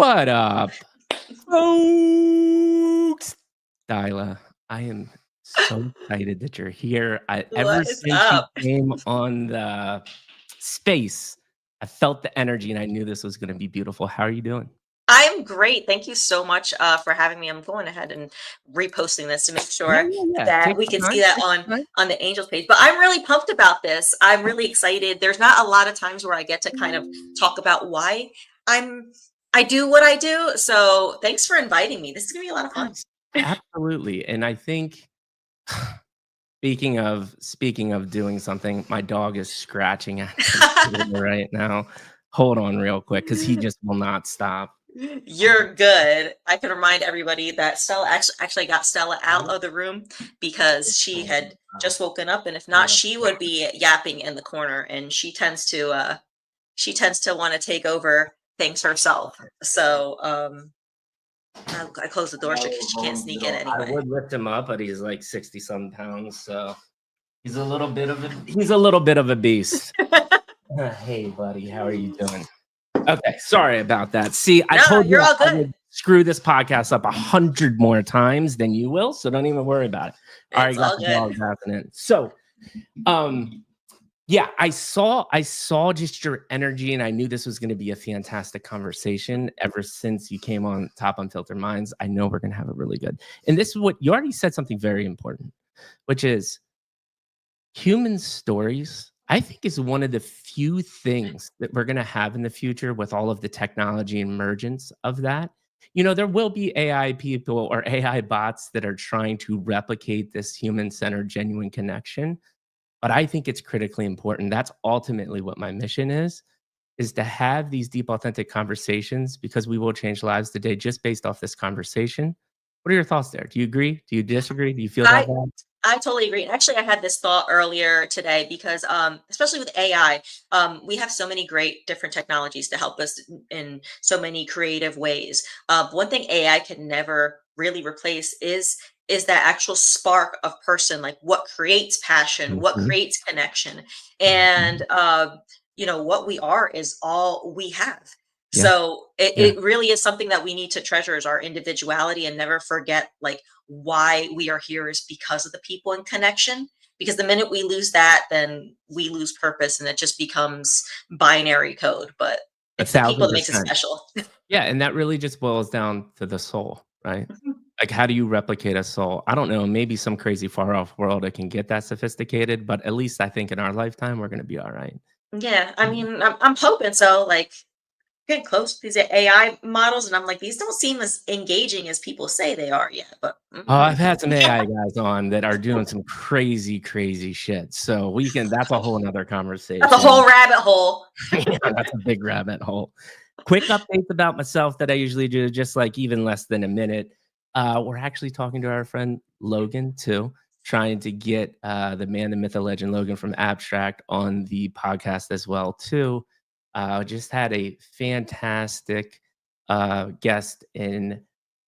What up, folks? Daila, I am so excited that you're here. Ever What is since you up? came on the space, I felt the energy and I knew this was going to be beautiful. How are you doing? I'm great. Thank you so much for having me. I'm going ahead and reposting this to make Yeah, sure yeah, yeah. that Take we your can see time. that Take your time. on the Angels page. But I'm really pumped about this. I'm really excited. There's not a lot of times where I get to kind of talk about why I'm I do what I do. So thanks for inviting me. This is gonna be a lot of fun. Absolutely. And I think speaking of doing something, my dog is scratching at the table right now. Hold on real quick because he just will not stop. You're good. I can remind everybody that Stella actually got Stella out of the room because she had just woken up, and if not, she would be yapping in the corner, and she tends to want to take over things herself. So I closed the door so she can't sneak in I anyway. would lift him up, but he's like 60-some pounds, so he's a little bit of a beast. Hey, buddy, how are you doing? Okay, sorry about that. See, I No, told you you're all I good. would screw this podcast up 100 more times than you will, so don't even worry about it. All right, It's got all the good. dog bouncing in. So, yeah, I saw just your energy, and I knew this was going to be a fantastic conversation. Ever since you came on Top Unfiltered Minds, I know we're going to have a really good. And this is what you already said, something very important, which is human stories. I think is one of the few things that we're going to have in the future with all of the technology emergence of that. You know, there will be AI people or AI bots that are trying to replicate this human-centered, genuine connection, but I think it's critically important. That's ultimately what my mission is to have these deep, authentic conversations because we will change lives today just based off this conversation. What are your thoughts there? Do you agree? Do you disagree? Do you feel that I vibe? I totally agree. And actually, I had this thought earlier today because, especially with AI, we have so many great different technologies to help us in so many creative ways. One thing AI can never really replace is that actual spark of person, like what creates passion, what Mhm, creates connection, mhm. and what we are is all we have. Yeah, So yeah. it really is something that we need to treasure is our individuality and never forget like why we are here is because of the people and connection. Because the minute we lose that, then we lose purpose and it just becomes binary code. But it's the people that makes it 1,000%. special. Yeah, and that really just boils down to the soul, right? Mhm. Like, how do you replicate a soul? I don't know, maybe some crazy far off world it can get that sophisticated, but at least I think in our lifetime, we're gonna be all right. Yeah, I mean, I'm hoping so. Like, getting close to these AI models, and I'm like, these don't seem as engaging as people say they are yet. But Oh, I've had some AI guys on that are doing some crazy, crazy shit, so we can that's a whole another that's a whole conversation. rabbit hole. Yeah, that's a big rabbit hole. Quick updates about myself that I usually do, just like even less than a minute. We're actually talking to our friend Logan too, trying to get the man, the myth, the legend Logan from Abstract on the podcast as well too. Just had a fantastic guest in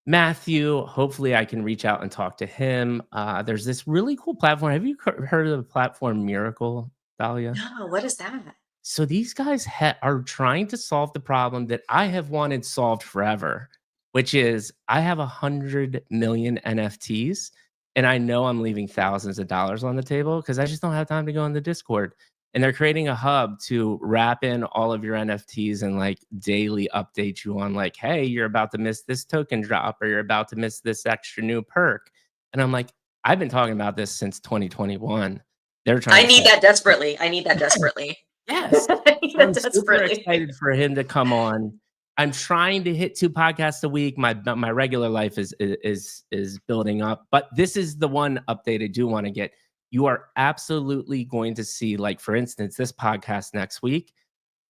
Matthew. Hopefully, I can reach out and talk to him. There's this really cool platform. Have you heard of the platform Miracle, Dahlia? No, what is that? So these guys are trying to solve the problem that I have wanted solved forever, which is I have 100 million NFTs and I know I'm leaving thousands of dollars on the table because I just don't have time to go on the Discord. And they're creating a hub to wrap in all of your NFTs and like daily update you on like, hey, you're about to miss this token drop or you're about to miss this extra new perk. And I'm like, I've been talking about this since 2021. They're trying I to need solve. that desperately. I need that desperately. Yes. I need So I'm that super desperately. excited for him to come on. I'm trying to hit 2 podcasts a week. My regular life is building up, but this is the one update I do wanna get. You are absolutely going to see, like, for instance, this podcast next week,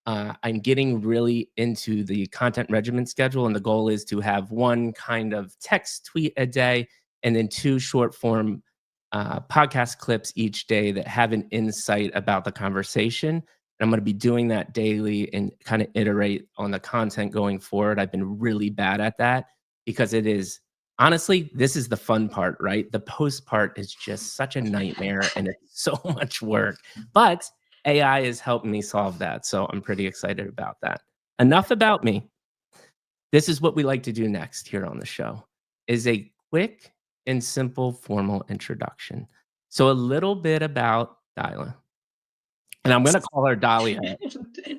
I'm getting really into the content regimen schedule, and the goal is to have 1 kind of text tweet a day and then 2 short form, podcast clips each day that have an insight about the conversation. I'm going to be doing that daily and kind of iterate on the content going forward. I've been really bad at that because it is honestly, this is the fun part, right? The post part is just such a nightmare and it's so much work. But AI is helping me solve that. So I'm pretty excited about that. Enough about me. This is what we like to do next here on the show, is a quick and simple formal introduction. So a little bit about Daila, and I'm gonna call her Dahlia.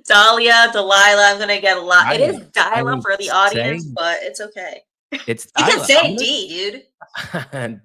Dahlia, Delilah, I'm gonna get a lot. It is Daila. I Dila mean, for the say audience, but it's okay. it's You can Daila. I'm say gonna D, dude.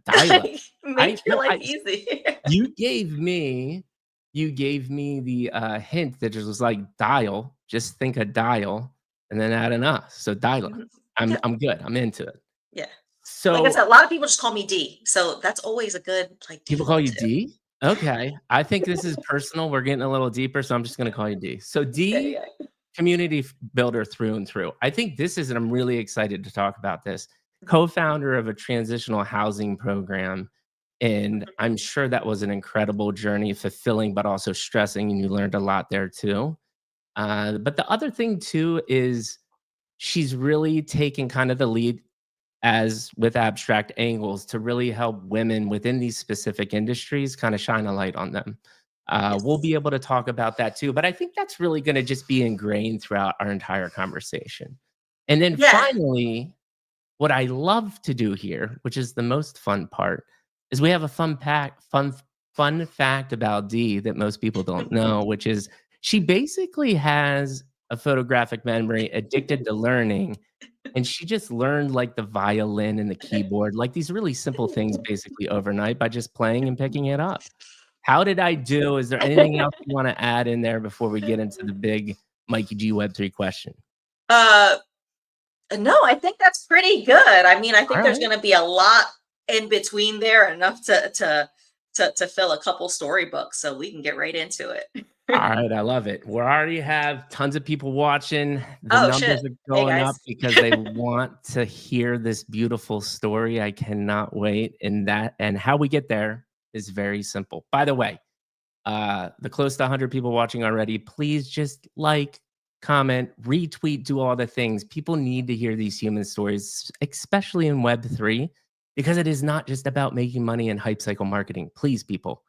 Daila. I Make your no, life I easy. you gave me the, hint that just was like dial, just think a dial and then add an so Daila. Mhm. I'm Yeah, I'm good, I'm into it. yeah. Like I So said, a lot of people just call me D, so that's always a good, like, people call default you too. D? Okay. I think this is personal. We're getting a little deeper, so I'm just gonna call you D. So Okay, D, yeah. community builder through and through. I think this is, and I'm really excited to talk about this, Mhm, co-founder of a transitional housing program. And mhm. I'm sure that was an incredible journey, fulfilling, but also stressing, and you learned a lot there too. But the other thing too is she's really taken kind of the lead as with abstract angles to really help women within these specific industries kind of shine a light on them. We'll Yes. be able to talk about that too, but I think that's really going to just be ingrained throughout our entire conversation. And then Yeah. finally, what I love to do here, which is the most fun part, is we have a fun fact about Dee that most people don't know, which is she basically has a photographic memory, addicted to learning, and she just learned, like, the violin and the keyboard, like, these really simple things basically overnight by just playing and picking it up. How did I do? Is there anything else you wanna add in there before we get into the big Mikey G Web3 question? Uh, no, I think that's pretty good. I mean, I think there's Alright. gonna be a lot in between there, enough to fill a couple storybooks, so we can get right into it. Alright, I love it. We already have tons of people watching. The Oh, shit. numbers are Hey, going up guys. because they want to hear this beautiful story. I cannot wait, and how we get there is very simple. By the way, the close to 100 people watching already, please just like, comment, retweet, do all the things. People need to hear these human stories, especially in Web3, because it is not just about making money and hype cycle marketing. Please, people,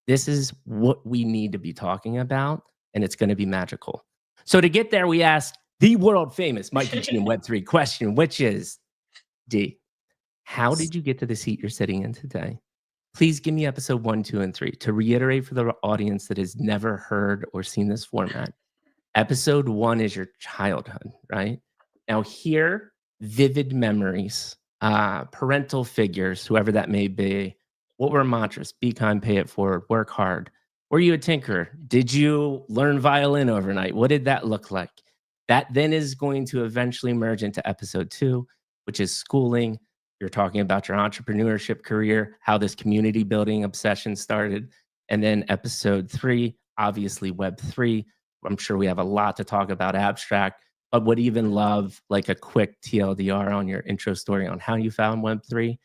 this is what we need to be talking about, and it's going to be magical. So to get there, we asked the world famous Mikey G and Web3 question, which is D, how Yes. did you get to the seat you're sitting in today? Please give me episode 1, 2, and 3. To reiterate for the audience that has never heard or seen this format, episode 1 is your childhood, right? Now, here, vivid memories, parental figures, whoever that may be. What were mantras? Be kind, pay it forward, work hard. Were you a tinker? Did you learn violin overnight? What did that look like? That then is going to eventually merge into episode 2, which is schooling. You're talking about your entrepreneurship career, how this community building obsession started. And then episode 3, obviously Web3. I'm sure we have a lot to talk about abstract, but would even love like a quick TLDR on your intro story on how you found Web3.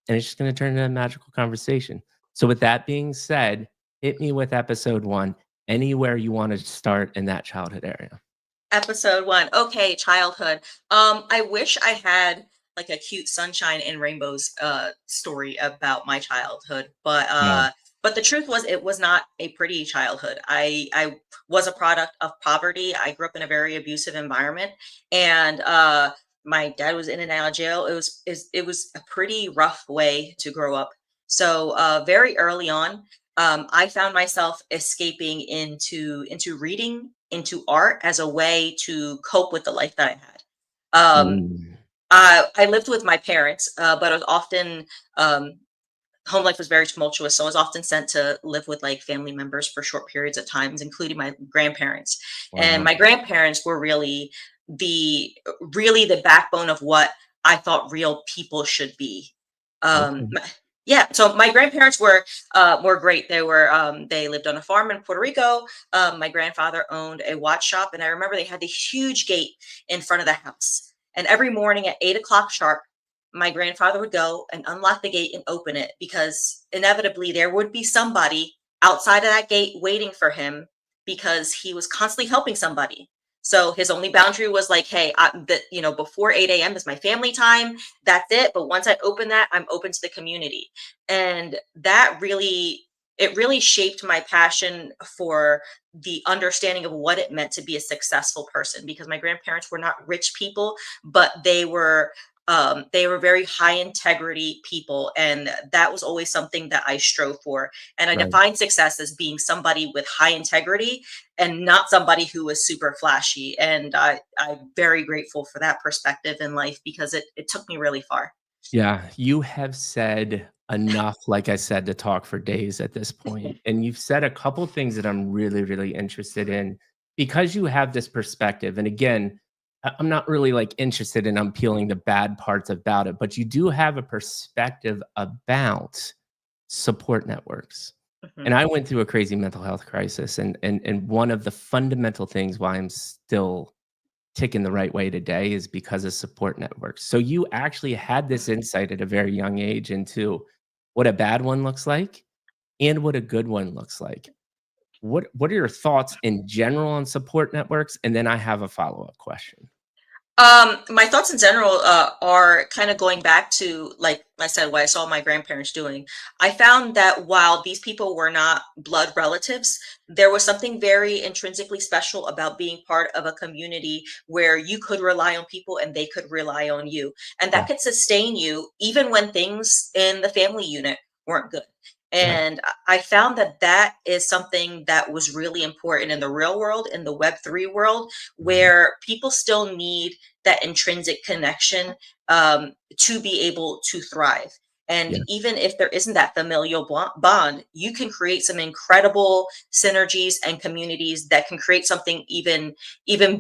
And it's just going to turn into a magical conversation. So, with that being said, hit me with episode 1, anywhere you want to start in that childhood area. Episode 1. Okay, childhood. I wish I had like a cute sunshine and rainbows story about my childhood, Yeah. but the truth was it was not a pretty childhood. I was a product of poverty. I grew up in a very abusive environment, and my dad was in and out of jail. It was a pretty rough way to grow up. So very early on, I found myself escaping into reading, into art as a way to cope with the life that I had. Mm. I lived with my parents, but I was often home life was very tumultuous, so I was often sent to live with like family members for short periods of times, including my grandparents. And Wow. my grandparents were really the backbone of what I thought real people should be. Okay. Yeah, so my grandparents were great. They lived on a farm in Puerto Rico. My grandfather owned a watch shop, and I remember they had this huge gate in front of the house. And every morning at 8 o'clock sharp, my grandfather would go and unlock the gate and open it, because inevitably there would be somebody outside of that gate waiting for him, because he was constantly helping somebody. So his only boundary was like, hey, before 8 a.m. is my family time. That's it. But once I open that, I'm open to the community. And that really it really shaped my passion for the understanding of what it meant to be a successful person, because my grandparents were not rich people, but they were very high integrity people, and that was always something that I strove for. And I Right. define success as being somebody with high integrity and not somebody who was super flashy. And I'm very grateful for that perspective in life, because it took me really far. Yeah, you have said enough, like I said, to talk for days at this point. And you've said a couple things that I'm really, really interested in because you have this perspective. And again, I'm not really like interested in unpeeling the bad parts about it, but you do have a perspective about support networks. And Mhm. I went through a crazy mental health crisis. And one of the fundamental things why I'm still ticking the right way today is because of support networks. So you actually had this insight at a very young age into what a bad one looks like and what a good one looks like. What are your thoughts in general on support networks? And then I have a follow-up question. My thoughts in general are kind of going back to, like I said, what I saw my grandparents doing. I found that while these people were not blood relatives, there was something very intrinsically special about being part of a community where you could rely on people and they could rely on you. And that Yeah, could sustain you even when things in the family unit weren't good. right. And I found that that is something that was really important in the real world, in the Web3 world, Mhm. where people still need that intrinsic connection to be able to thrive. And Yeah, even if there isn't that familial bond, you can create some incredible synergies and communities that can create something even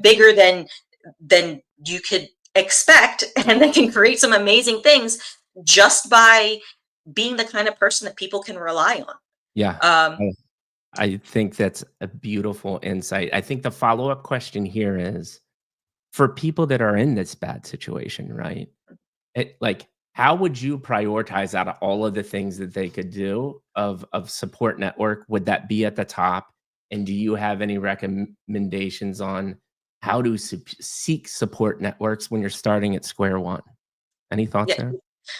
bigger than you could expect, and that can create some amazing things just by being the kind of person that people can rely on. yeah. Um, I I think that's a beautiful insight. I think the follow-up question here is for people that are in this bad situation, right? Like, how would you prioritize out of all of the things that they could do of support network? Would that be at the top? And do you have any recommendations on how to seek support networks when you're starting at square one? Any thoughts yeah, there?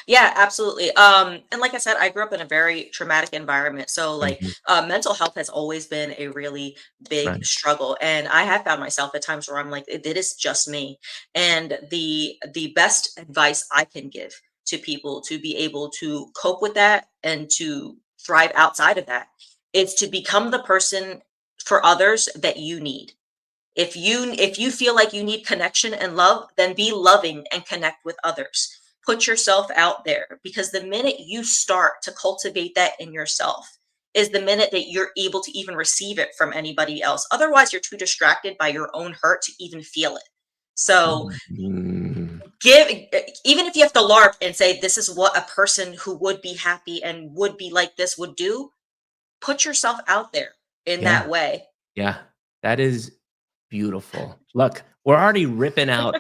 yeah, absolutely. And like I said, I grew up in a very traumatic environment. So like Mhm. mental health has always been a really big Right. struggle. And I have found myself at times where I'm like, it is just me. And the best advice I can give to people to be able to cope with that and to thrive outside of that is to become the person for others that you need. If you feel like you need connection and love, then be loving and connect with others. Put yourself out there, because the minute you start to cultivate that in yourself is the minute that you're able to even receive it from anybody else. Otherwise, you're too distracted by your own hurt to even feel it. So Mhm. give even if you have to LARP and say this is what a person who would be happy and would be like this would do, put yourself out there in Yeah. that way. Yeah. That is beautiful. Look, we're already ripping out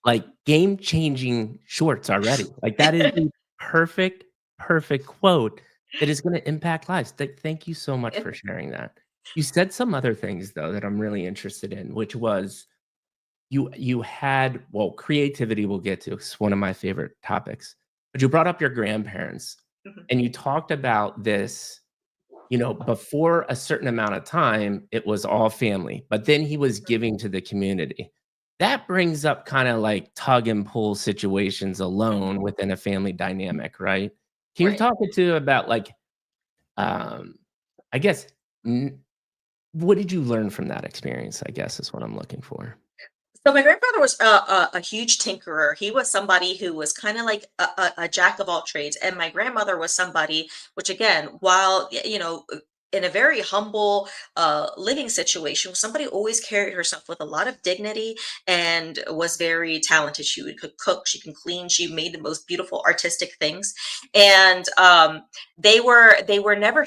like game changing shorts already. Like that is the perfect, perfect quote that is going to impact lives. Thank you so much for sharing that. You said some other things though that I'm really interested in, which was you had well, creativity we'll get to. It's one of my favorite topics. But you brought up your grandparents Mhm. and you talked about this before a certain amount of time, it was all family, but then he was giving to the community. That brings up kinda like tug and pull situations Mhm. alone within a family dynamic, right? Can you Right. talk it to about like, um, I guess, n what did you learn from that experience, I guess, is what I'm looking for. So my grandfather was a huge tinkerer. He was somebody who was kind of like a jack of all trades, and my grandmother was somebody, which again, while in a very humble living situation, somebody always carried herself with a lot of dignity and was very talented. She could cook, she can clean, she made the most beautiful artistic things, and they were never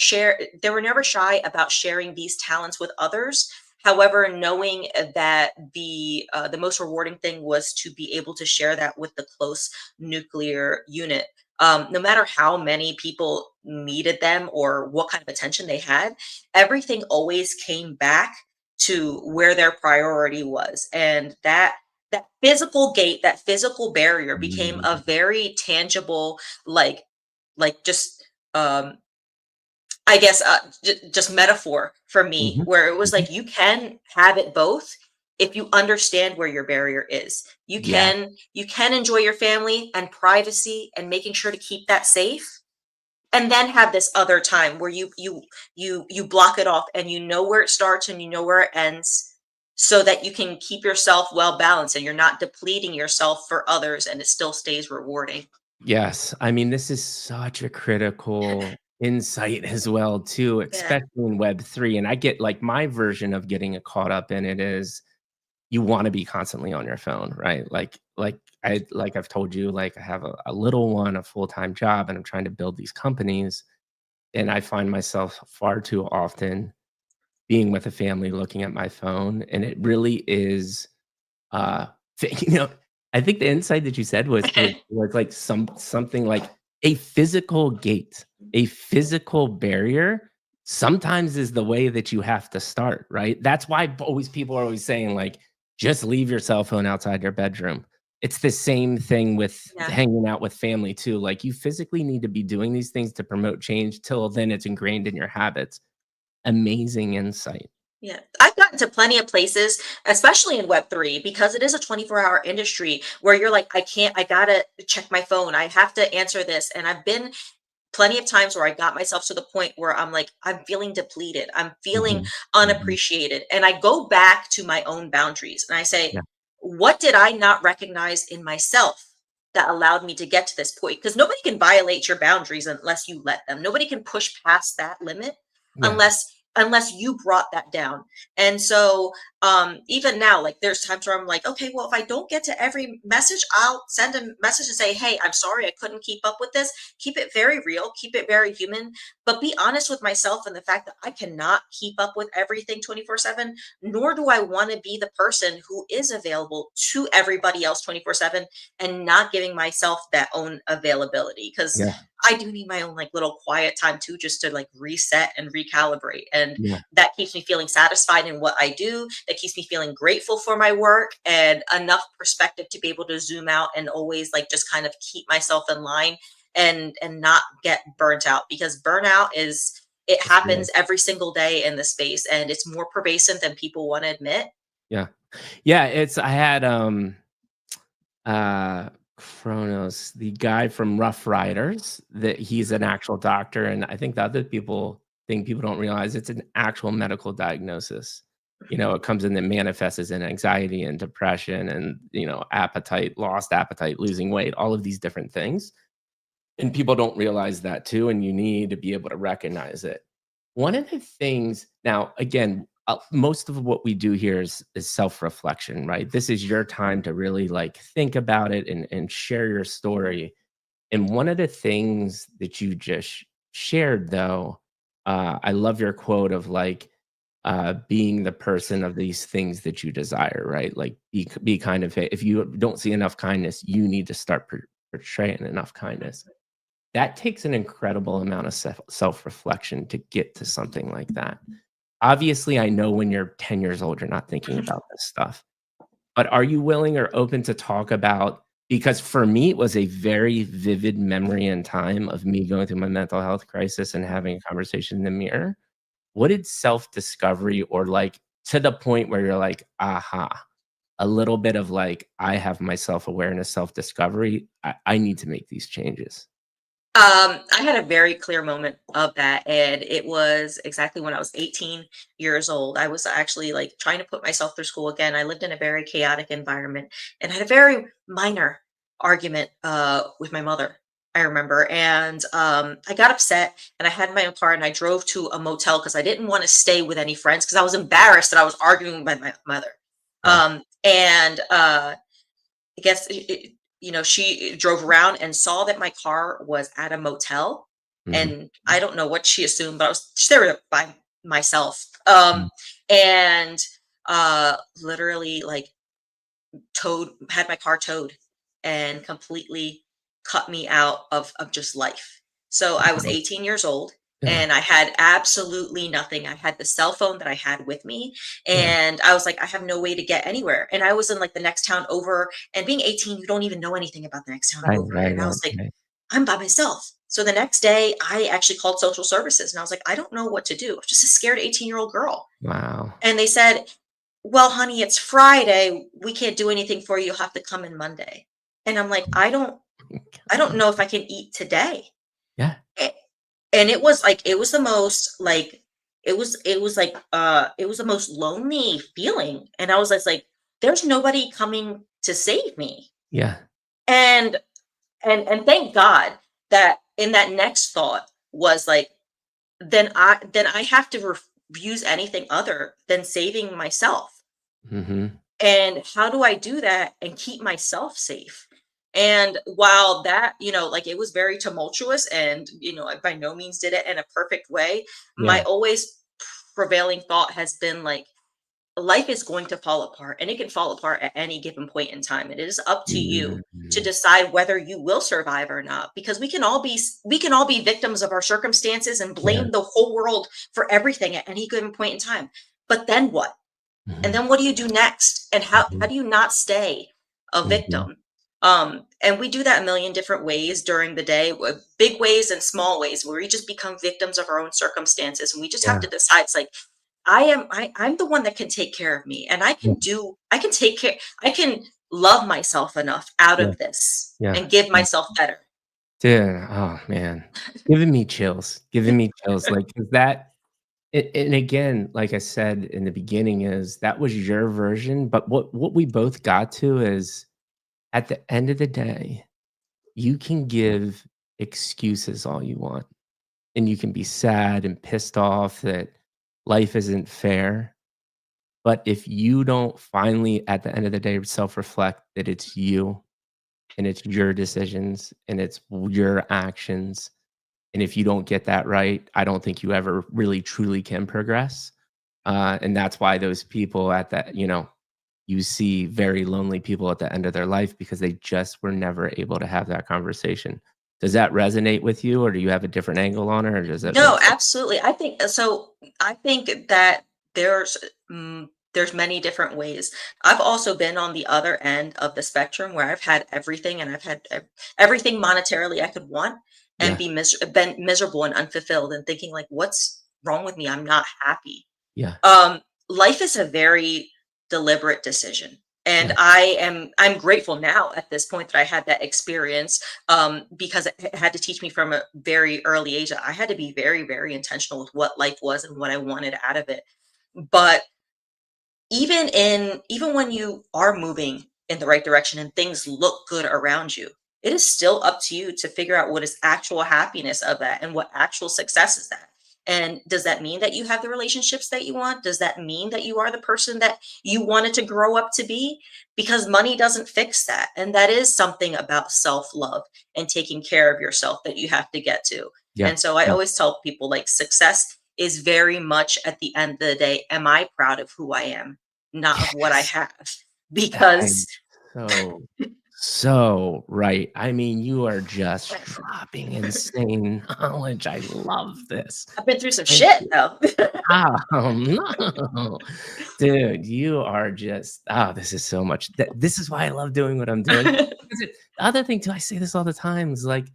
they were never shy about sharing these talents with others. However, knowing that the most rewarding thing was to be able to share that with the close nuclear unit. No matter how many people needed them or what kind of attention they had, everything always came back to where their priority was, and that physical gate, that physical barrier, became a Mm, very tangible, like just um, I guess, just metaphor for me, Mhm, where it was mhm. like you can have it both if you understand where your barrier is. Yeah, You can enjoy your family and privacy and making sure to keep that safe, and then have this other time where you block it off and you know where it starts and you know where it ends, so that you can keep yourself well balanced and you're not depleting yourself for others and it still stays rewarding. yes. I mean, this is such a critical insight as well too, Yeah. especially in Web3, and I get like, my version of getting caught up in it is you wanna be constantly on your phone, right? Like I've told you, like, I have a little one, a full-time job, and I'm trying to build these companies, and I find myself far too often being with a family looking at my phone, and it really is, uh, you know, I think the insight that you said was like something like a physical gate, a physical barrier sometimes is the way that you have to start, right? That's why always people are always saying like, just leave your cell phone outside your bedroom. It's the same thing with Yeah. hanging out with family too. Like you physically need to be doing these things to promote change till then it's ingrained in your habits. Amazing insight. Yeah, I've gotten to plenty of places, especially in Web3, because it is a 24-hour industry where you're like, I gotta check my phone. I have to answer this. And I've been plenty of times where I got myself to the point where I'm like, I'm feeling depleted. I'm feeling Mhm. Mhm. unappreciated. And I go back to my own boundaries and I say, Yeah, what did I not recognize in myself that allowed me to get to this point? Because nobody can violate your boundaries unless you let them. Nobody can push past that limit yeah, unless you brought that down. And so even now, like there's times where I'm like, okay, well, if I don't get to every message, I'll send a message and say, hey, I'm sorry I couldn't keep up with this. Keep it very real, keep it very human, but be honest with myself and the fact that I cannot keep up with everything 24/7, nor do I want to be the person who is available to everybody else 24/7 and not giving myself that own availability, because yeah, I do need my own like little quiet time too, just to like reset and recalibrate. And yeah. that keeps me feeling satisfied in what I do. That keeps me feeling grateful for my work and enough perspective to be able to zoom out and always like just kind of keep myself in line and not get burnt out, because burnout is, it It's real. happens every single day in the space and it's more pervasive than people want to admit. Yeah. Yeah, it's I had, uh, Chronos, the guy from Rough Riders, that he's an actual doctor, and I think the other people don't realize it's an actual medical diagnosis. You know, it comes in that manifests as in anxiety and depression and, appetite, lost appetite, losing weight, all of these different things, and people don't realize that too, and you need to be able to recognize it. One of the things now, again, most of what we do here is self-reflection, right? This is your time to really like think about it and share your story. And one of the things that you just shared, though, I love your quote of like being the person of these things that you desire, right? Like be kind of if you don't see enough kindness, you need to start portraying enough kindness. That takes an incredible amount of self-reflection to get to something like that. Obviously, I know when you're 10 years old, you're not thinking about this stuff, but are you willing or open to talk about because for me, it was a very vivid memory and time of me going through my mental health crisis and having a conversation in the mirror. What did self-discovery or, like, to the point where you're like, "Aha," a little bit of, like, "I have my self-awareness, self-discovery. I need to make these changes." I had a very clear moment of that, and it was exactly when I was 18 years old. I was actually like trying to put myself through school again. I lived in a very chaotic environment and had a very minor argument with my mother. I remember, and I got upset, and I had my own car, and I drove to a motel because I didn't want to stay with any friends because I was embarrassed that I was arguing with my mother. Yeah. And I guess she drove around and saw that my car was at a motel, Mhm. and I don't know what she assumed, but I was just there by myself. Mhm. And literally like towed had my car towed and completely cut me out of just life. So I was Wow. 18 years old Yeah. and I had absolutely nothing. I had the cell phone that I had with me Yeah. and I was like, I have no way to get anywhere. And I was in like the next town over, and being 18, you don't even know anything about the next town Right, over. right, And I right, was like, right. I'm by myself. So the next day, I actually called social services and I was like, I don't know what to do. I'm just a scared 18-year-old girl. Wow. And they said, well, honey, it's Friday. We can't do anything for you. You'll have to come in Monday. And I'm like, I don't know if I can eat today. Yeah. A- And it was like, it was the most like, it was the most lonely feeling. And I was just like, there's nobody coming to save me. Yeah. And and thank God that in that next thought was like, then I have to refuse anything other than saving myself. Mhm. And how do I do that and keep myself safe? And while that, like it was very tumultuous and, I by no means did it in a perfect way, my Yeah. always prevailing thought has been like, life is going to fall apart and it can fall apart at any given point in time. And it is up to you to Mhm. decide whether you will survive or not, because we can all be victims of our circumstances and Yeah. blame the whole world for everything at any given point in time. But then what? And Mhm. then what do you do next? And how Mhm. do you not stay a Mhm. victim? And we do that a million different ways during the day, with big ways and small ways, where we just become victims of our own circumstances. And we just have Yeah. to decide, it's like, I'm the one that can take care of me, and Yeah. I can take care, I can love myself enough out Yeah. of this Yeah. and give Yeah. myself better. Dude, oh, man. Giving me chills, like, 'cause that and again, like I said in the beginning is that was your version, but what we both got to is at the end of the day, you can give excuses all you want, and you can be sad and pissed off that life isn't fair, but if you don't finally, at the end of the day, self-reflect that it's you, and it's your decisions, and it's your actions, and if you don't get that right, I don't think you ever really truly can progress. And that's why those people at that, you see very lonely people at the end of their life because they just were never able to have that conversation. Does that resonate with you, or do you have a different angle on it, or does that No, make sense? absolutely. I think that there's there's many different ways. I've also been on the other end of the spectrum where I've had everything, and I've had everything monetarily I could want, and Yeah, been miserable and unfulfilled and thinking like, what's wrong with me? I'm not happy. yeah, Um, Life is a very deliberate decision. And yeah, I'm grateful now at this point that I had that experience, because it had to teach me from a very early age that I had to be very, very intentional with what life was and what I wanted out of it. But even when you are moving in the right direction and things look good around you, it is still up to you to figure out what is actual happiness of that and what actual success is that. And does that mean that you have the relationships that you want? Does that mean that you are the person that you wanted to grow up to be? Because money doesn't fix that, and that is something about self-love and taking care of yourself that you have to get to. yeah, And so I yeah. always tell people, like, success is very much at the end of the day, am I proud of who I am, not of what I Yes. have? That Because is so, so right. I mean, you are just dropping insane knowledge. I love this. I've been through some Thank shit you. though. Oh, no. Dude, you are just this is so much this is why I love doing what I'm doing. Because the other thing too, I say this all the time, is like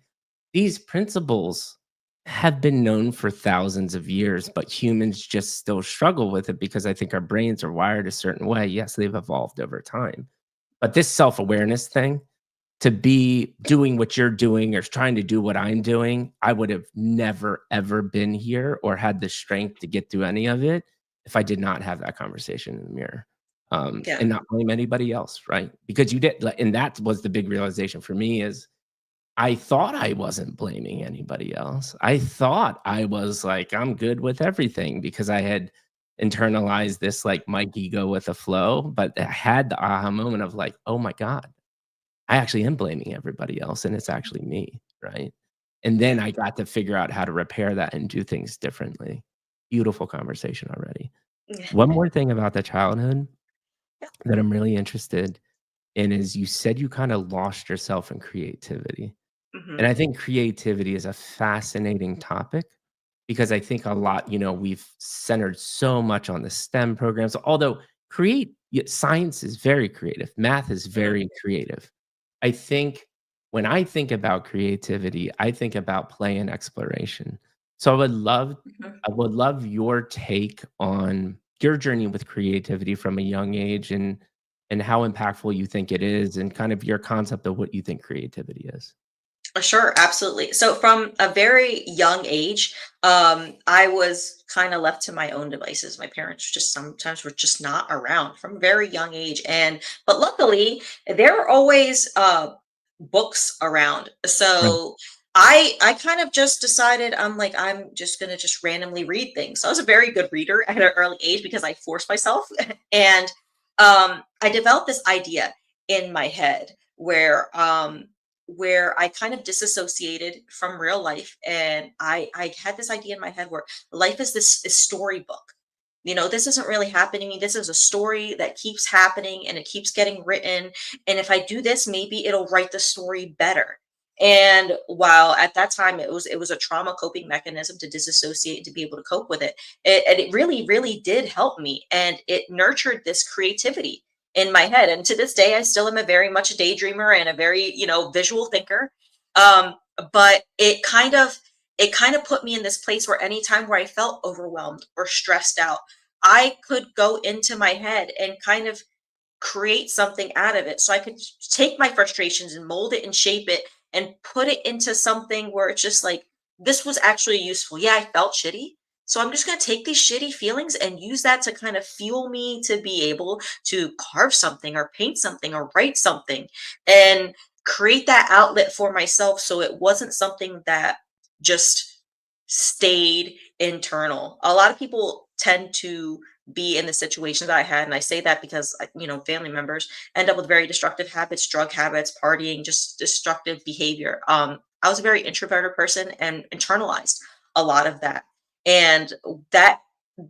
these principles have been known for thousands of years, but humans just still struggle with it because I think our brains are wired a certain way. Yes, they've evolved over time. But this self-awareness thing, to be doing what you're doing or trying to do what I'm doing, I would have never ever been here or had the strength to get through any of it if I did not have that conversation in the mirror. Yeah. And not blame anybody else, right? Because you did, and that was the big realization for me is I thought I wasn't blaming anybody else. I thought I was like, I'm good with everything because I had internalized this like Mikey go with the flow. But I had the aha moment of like, oh my God, I actually am blaming everybody else and it's actually me, right? And then Yeah. I got to figure out how to repair that and do things differently. Beautiful conversation already. Yeah. One more thing about the childhood Yeah. that I'm really interested in is you said you kind of lost yourself in creativity. And Mhm. I think creativity is a fascinating topic because I think a lot, we've centered so much on the STEM programs, although science is very creative, math is Mhm. very creative. I think when I think about creativity, I think about play and exploration. So Mhm. I would love your take on your journey with creativity from a young age and how impactful you think it is and kind of your concept of what you think creativity is. Sure, absolutely. So from a very young age, I was kind of left to my own devices. My parents just sometimes were just not around from a very young age, and but luckily there were always books around. Right. So I kind of just decided I'm just gonna just randomly read things. So I was a very good reader at an early age because I forced myself, and I developed this idea in my head where I kind of disassociated from real life, and I had this idea in my head where life is this storybook. You know, this isn't really happening to me. This is a story that keeps happening and it keeps getting written. And if I do this, maybe it'll write the story better. And while at that time it was a trauma coping mechanism to disassociate and to be able to cope with it, and it really really did help me, and it nurtured this creativity in my head. And to this day, I still am a very much a daydreamer and a very, visual thinker. Um, but it kind of put me in this place where anytime where I felt overwhelmed or stressed out, I could go into my head and kind of create something out of it. So I could take my frustrations and mold it and shape it and put it into something where it's just like, this was actually useful. Yeah, I felt shitty. So I'm just going to take these shitty feelings and use that to kind of fuel me to be able to carve something or paint something or write something and create that outlet for myself. So it wasn't something that just stayed internal. A lot of people tend to be in the situation that I had. And I say that because, family members end up with very destructive habits, drug habits, partying, just destructive behavior. I was a very introverted person and internalized a lot of that. And that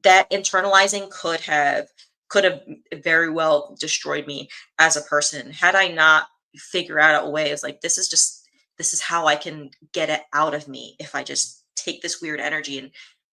that internalizing could have very well destroyed me as a person had I not figure out a way. It's like this is how I can get it out of me if I just take this weird energy and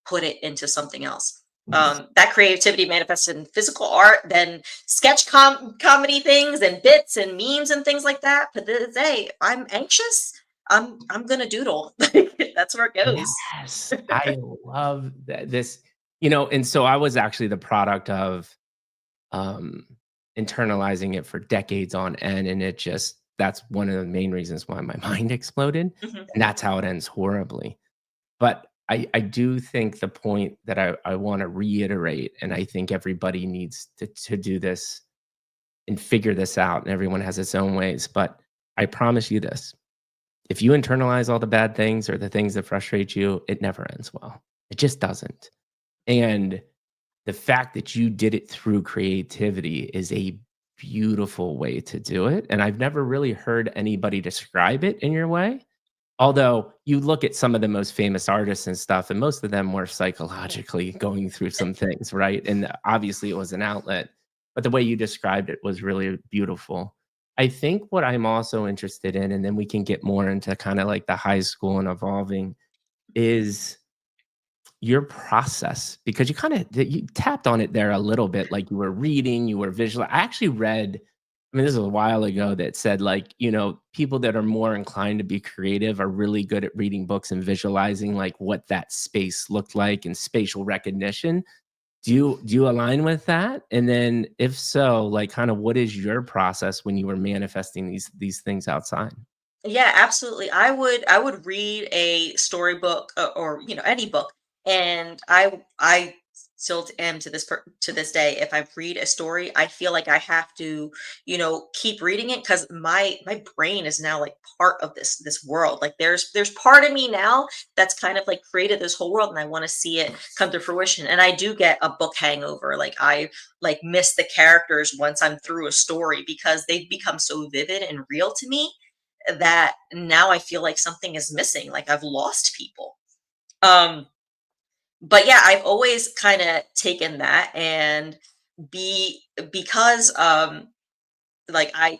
put it into something else. Yes. That creativity manifests in physical art, then sketch comedy things and bits and memes and things like that. But the day I'm anxious, I'm gonna doodle. That's where it goes. Yes. I love this, and so I was actually the product of um, internalizing it for decades on end, and that's one of the main reasons why my mind exploded, Mhm. and that's how it ends horribly. But I do think the point that I wanna reiterate, and I think everybody needs to do this and figure this out, and everyone has its own ways, but I promise you this, if you internalize all the bad things or the things that frustrate you, it never ends well. It just doesn't. And the fact that you did it through creativity is a beautiful way to do it, and I've never really heard anybody describe it in your way. Although you look at some of the most famous artists and stuff, and most of them were psychologically going through some things, right? And obviously it was an outlet, but the way you described it was really beautiful. I think what I'm also interested in, and then we can get more into kind of like the high school and evolving, is your process because you tapped on it there a little bit, like you were reading, you were visual. I actually read, I mean, this was a while ago that said like, people that are more inclined to be creative are really good at reading books and visualizing like what that space looked like and spatial recognition. Do you align with that? And then if so, like kind of what is your process when you were manifesting these things outside? Yeah, absolutely. I would read a storybook, or any book, and I still am to this day. If I read a story, I feel like I have to keep reading it because my brain is now like part of this world. Like there's part of me now that's kind of like created this whole world, and I want to see it come to fruition. And I do get a book hangover. Like I like miss the characters once I'm through a story because they've become so vivid and real to me that now I feel like something is missing, like I've lost people. Um, but yeah, I've always kind of taken that and be because like I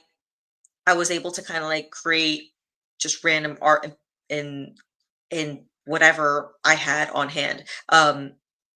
was able to kind of like create just random art in in whatever I had on hand.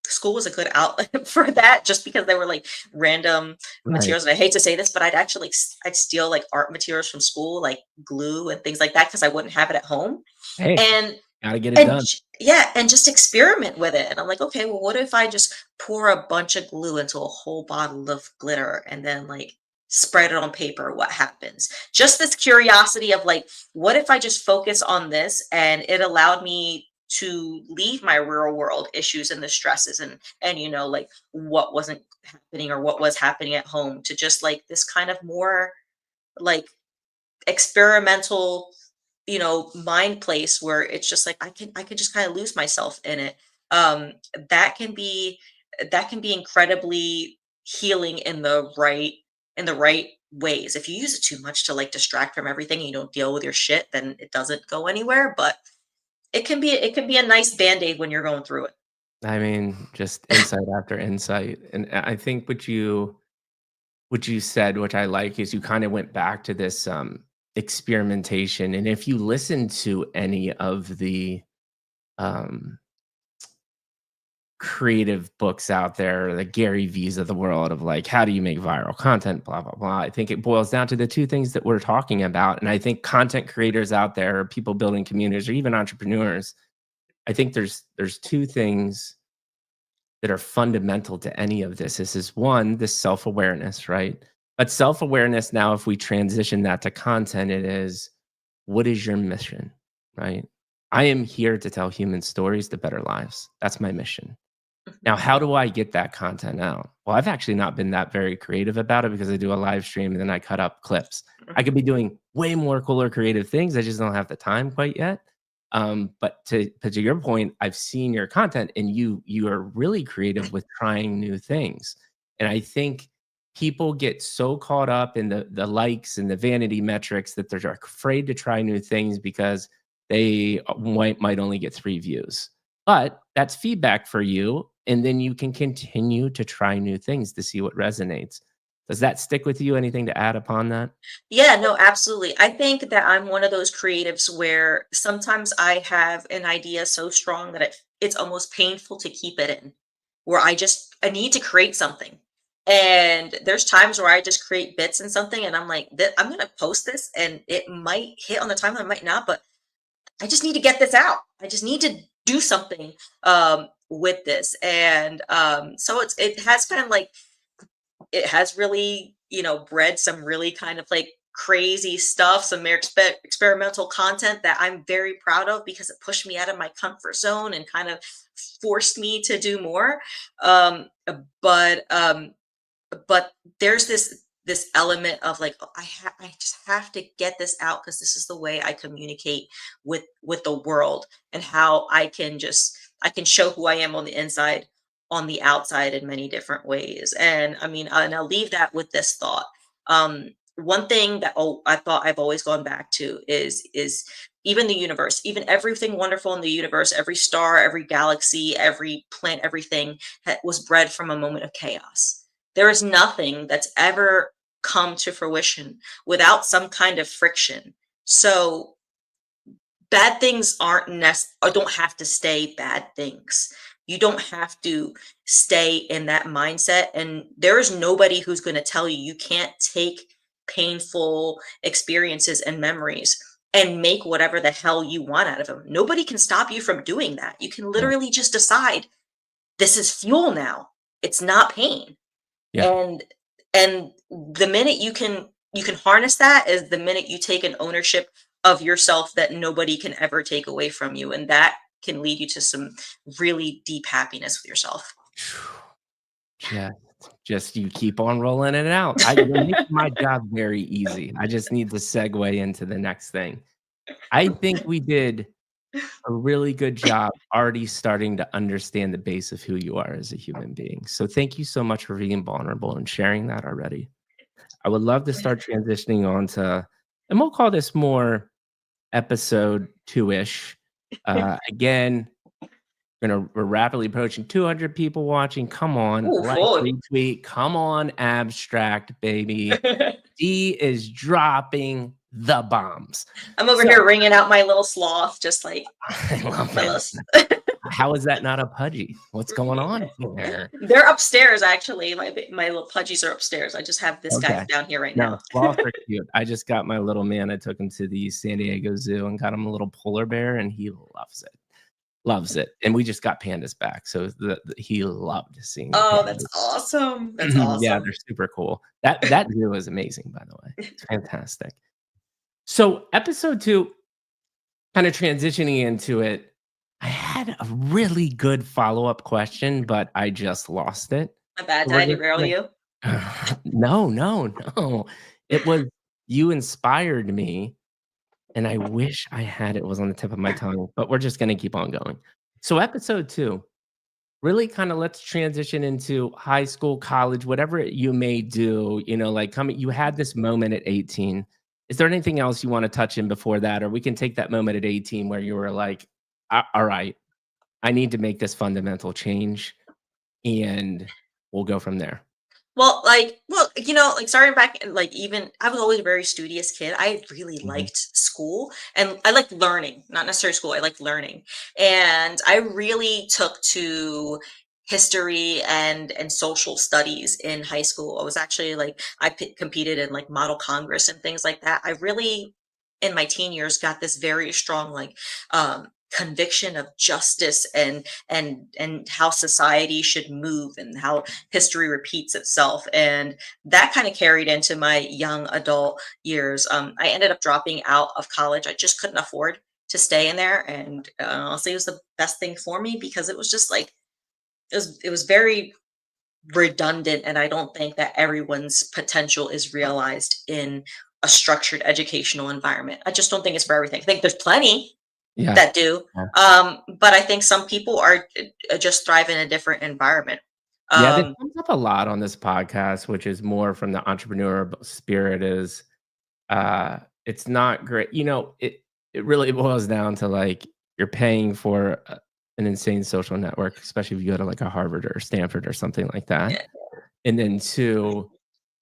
school was a good outlet for that, just because they were like random Right. materials. And I hate to say this, but I'd steal like art materials from school, like glue and things like that, because I wouldn't have it at home. Hey, And gotta get it done. yeah, and just experiment with it. And I'm like, okay, well, what if I just pour a bunch of glue into a whole bottle of glitter and then like spread it on paper? What happens? Just this curiosity of like, what if I just focus on this, and it allowed me to leave my real world issues and the stresses and like what wasn't happening or what was happening at home, to just like this kind of more like experimental, mind place where it's just like I can just kind of lose myself in it. Um, that can be that can be incredibly healing in the right ways. If you use it too much to like distract from everything and you don't deal with your shit, then it doesn't go anywhere. But it can be a nice band-aid when you're going through it. I mean, just insight after insight, and I think what you said, which I like, is you kind of went back to this experimentation. And if you listen to any of the um, creative books out there, the Gary V's of the world, of like, how do you make viral content, blah, blah, blah. I think it boils down to the two things that we're talking about. And I think content creators out there, or people building communities, or even entrepreneurs, I think there's two things that are fundamental to any of this. This is one, this self-awareness, right? But self-awareness, now, if we transition that to content, it is, what is your mission, right? I am here to tell human stories to better lives. That's my mission. Now, Mhm, how do I get that content out? Well, I've actually not been that very creative about it, because I do a live stream and then I cut up clips. I mhm. could be doing way more cooler creative things. I just don't have the time quite yet. But to your point, I've seen your content, and you are really creative with trying new things. And I think people get so caught up in the likes and the vanity metrics that they're afraid to try new things, because they might only get 3 views. But that's feedback for you, and then you can continue to try new things to see what resonates. Does that stick with you? Anything to add upon that? Yeah, no, absolutely. I think that I'm one of those creatives where sometimes I have an idea so strong that it's almost painful to keep it in, where I need to create something. And there's times where I just create bits and something and I'm like, I'm gonna post this and it might hit on the timeline, it might not, but I just need to get this out. I just need to do something with this. And so it has kind of like it has really, bred some really kind of like crazy stuff, some more experimental content that I'm very proud of, because it pushed me out of my comfort zone and kind of forced me to do more. Um, but um, but there's this element of like, oh, I just have to get this out, because this is the way I communicate with the world, and how I can show who I am on the inside, on the outside, in many different ways. And I mean, and I'll leave that with this thought. One thing that, I thought I've always gone back to is even the universe, even everything wonderful in the universe, every star, every galaxy, every plant, everything was bred from a moment of chaos. There is nothing that's ever come to fruition without some kind of friction. So bad things or don't have to stay bad things. You don't have to stay in that mindset. And there is nobody who's going to tell you you can't take painful experiences and memories and make whatever the hell you want out of them. Nobody can stop you from doing that. You can Right. literally just decide, this is fuel now. It's not pain. Yeah. And the minute you can harness that is the minute you take an ownership of yourself that nobody can ever take away from you, and that can lead you to some really deep happiness with yourself. Just just you keep on rolling it out. You're making my job very easy. I just need to segue into the next thing. I think we did a really good job already starting to understand the base of who you are as a human being. So thank you so much for being vulnerable and sharing that already. I would love to start transitioning on to, and we'll call this more episode 2-ish. Again, we're rapidly approaching 200 people watching. Come on, Ooh, like, boy. retweet. Come on, abstract, baby. D is dropping the bombs. I'm over So here wringing out my little sloth, just like I love my it. little. how is that not a Pudgy? What's going Right. on there? They're upstairs, actually. My little pudgies are upstairs. I just have this guy Okay. down here right No, now. sloths are cute. I just got my little man, I took him to the San Diego Zoo and got him a little polar bear, and he loves it. Loves it. And we just got pandas back, so he loved seeing the Oh, that's pandas. awesome. That's Yeah, awesome. they're super cool. That zoo is amazing, by the way. It's fantastic. So, episode 2, kinda transitioning into it, I had a really good follow-up question, but I just lost it. My bad. So Did we're I just derail gonna you? No, no, no. It was you inspired me, and I wish I had it was on the tip of my tongue, but we're just gonna keep on going. So episode 2, really kinda let's transition into high school, college, whatever you may do, like, coming you had this moment at 18. Is there anything else you wanna touch in before that? Or we can take that moment at 18 where you were like, Alright, I need to make this fundamental change, and we'll go from there." Like starting back, like even I was always a very studious kid. I really Mhm. liked school and I liked learning, not necessarily school. I liked learning, and I really took to history and social studies in high school. I was actually like competed in like model congress and things like that. I really, in my teen years, got this very strong like conviction of justice and how society should move and how history repeats itself. And that kind of carried into my young adult years. I ended up dropping out of college. I just couldn't afford to stay in there. And honestly, it was the best thing for me because it was just like, it was very redundant. And I don't think that everyone's potential is realized in a structured educational environment. I just don't think it's for everything. I think there's plenty Yeah. that do. Yeah. But I think some people are just thrive in a different environment. Yeah, this Um, comes up a lot on this podcast, which is more from the entrepreneur spirit is, it's not great. It really boils down to, like, you're paying for an insane social network, especially if you go to, like, a Harvard or Stanford or something like that. yeah, And then 2,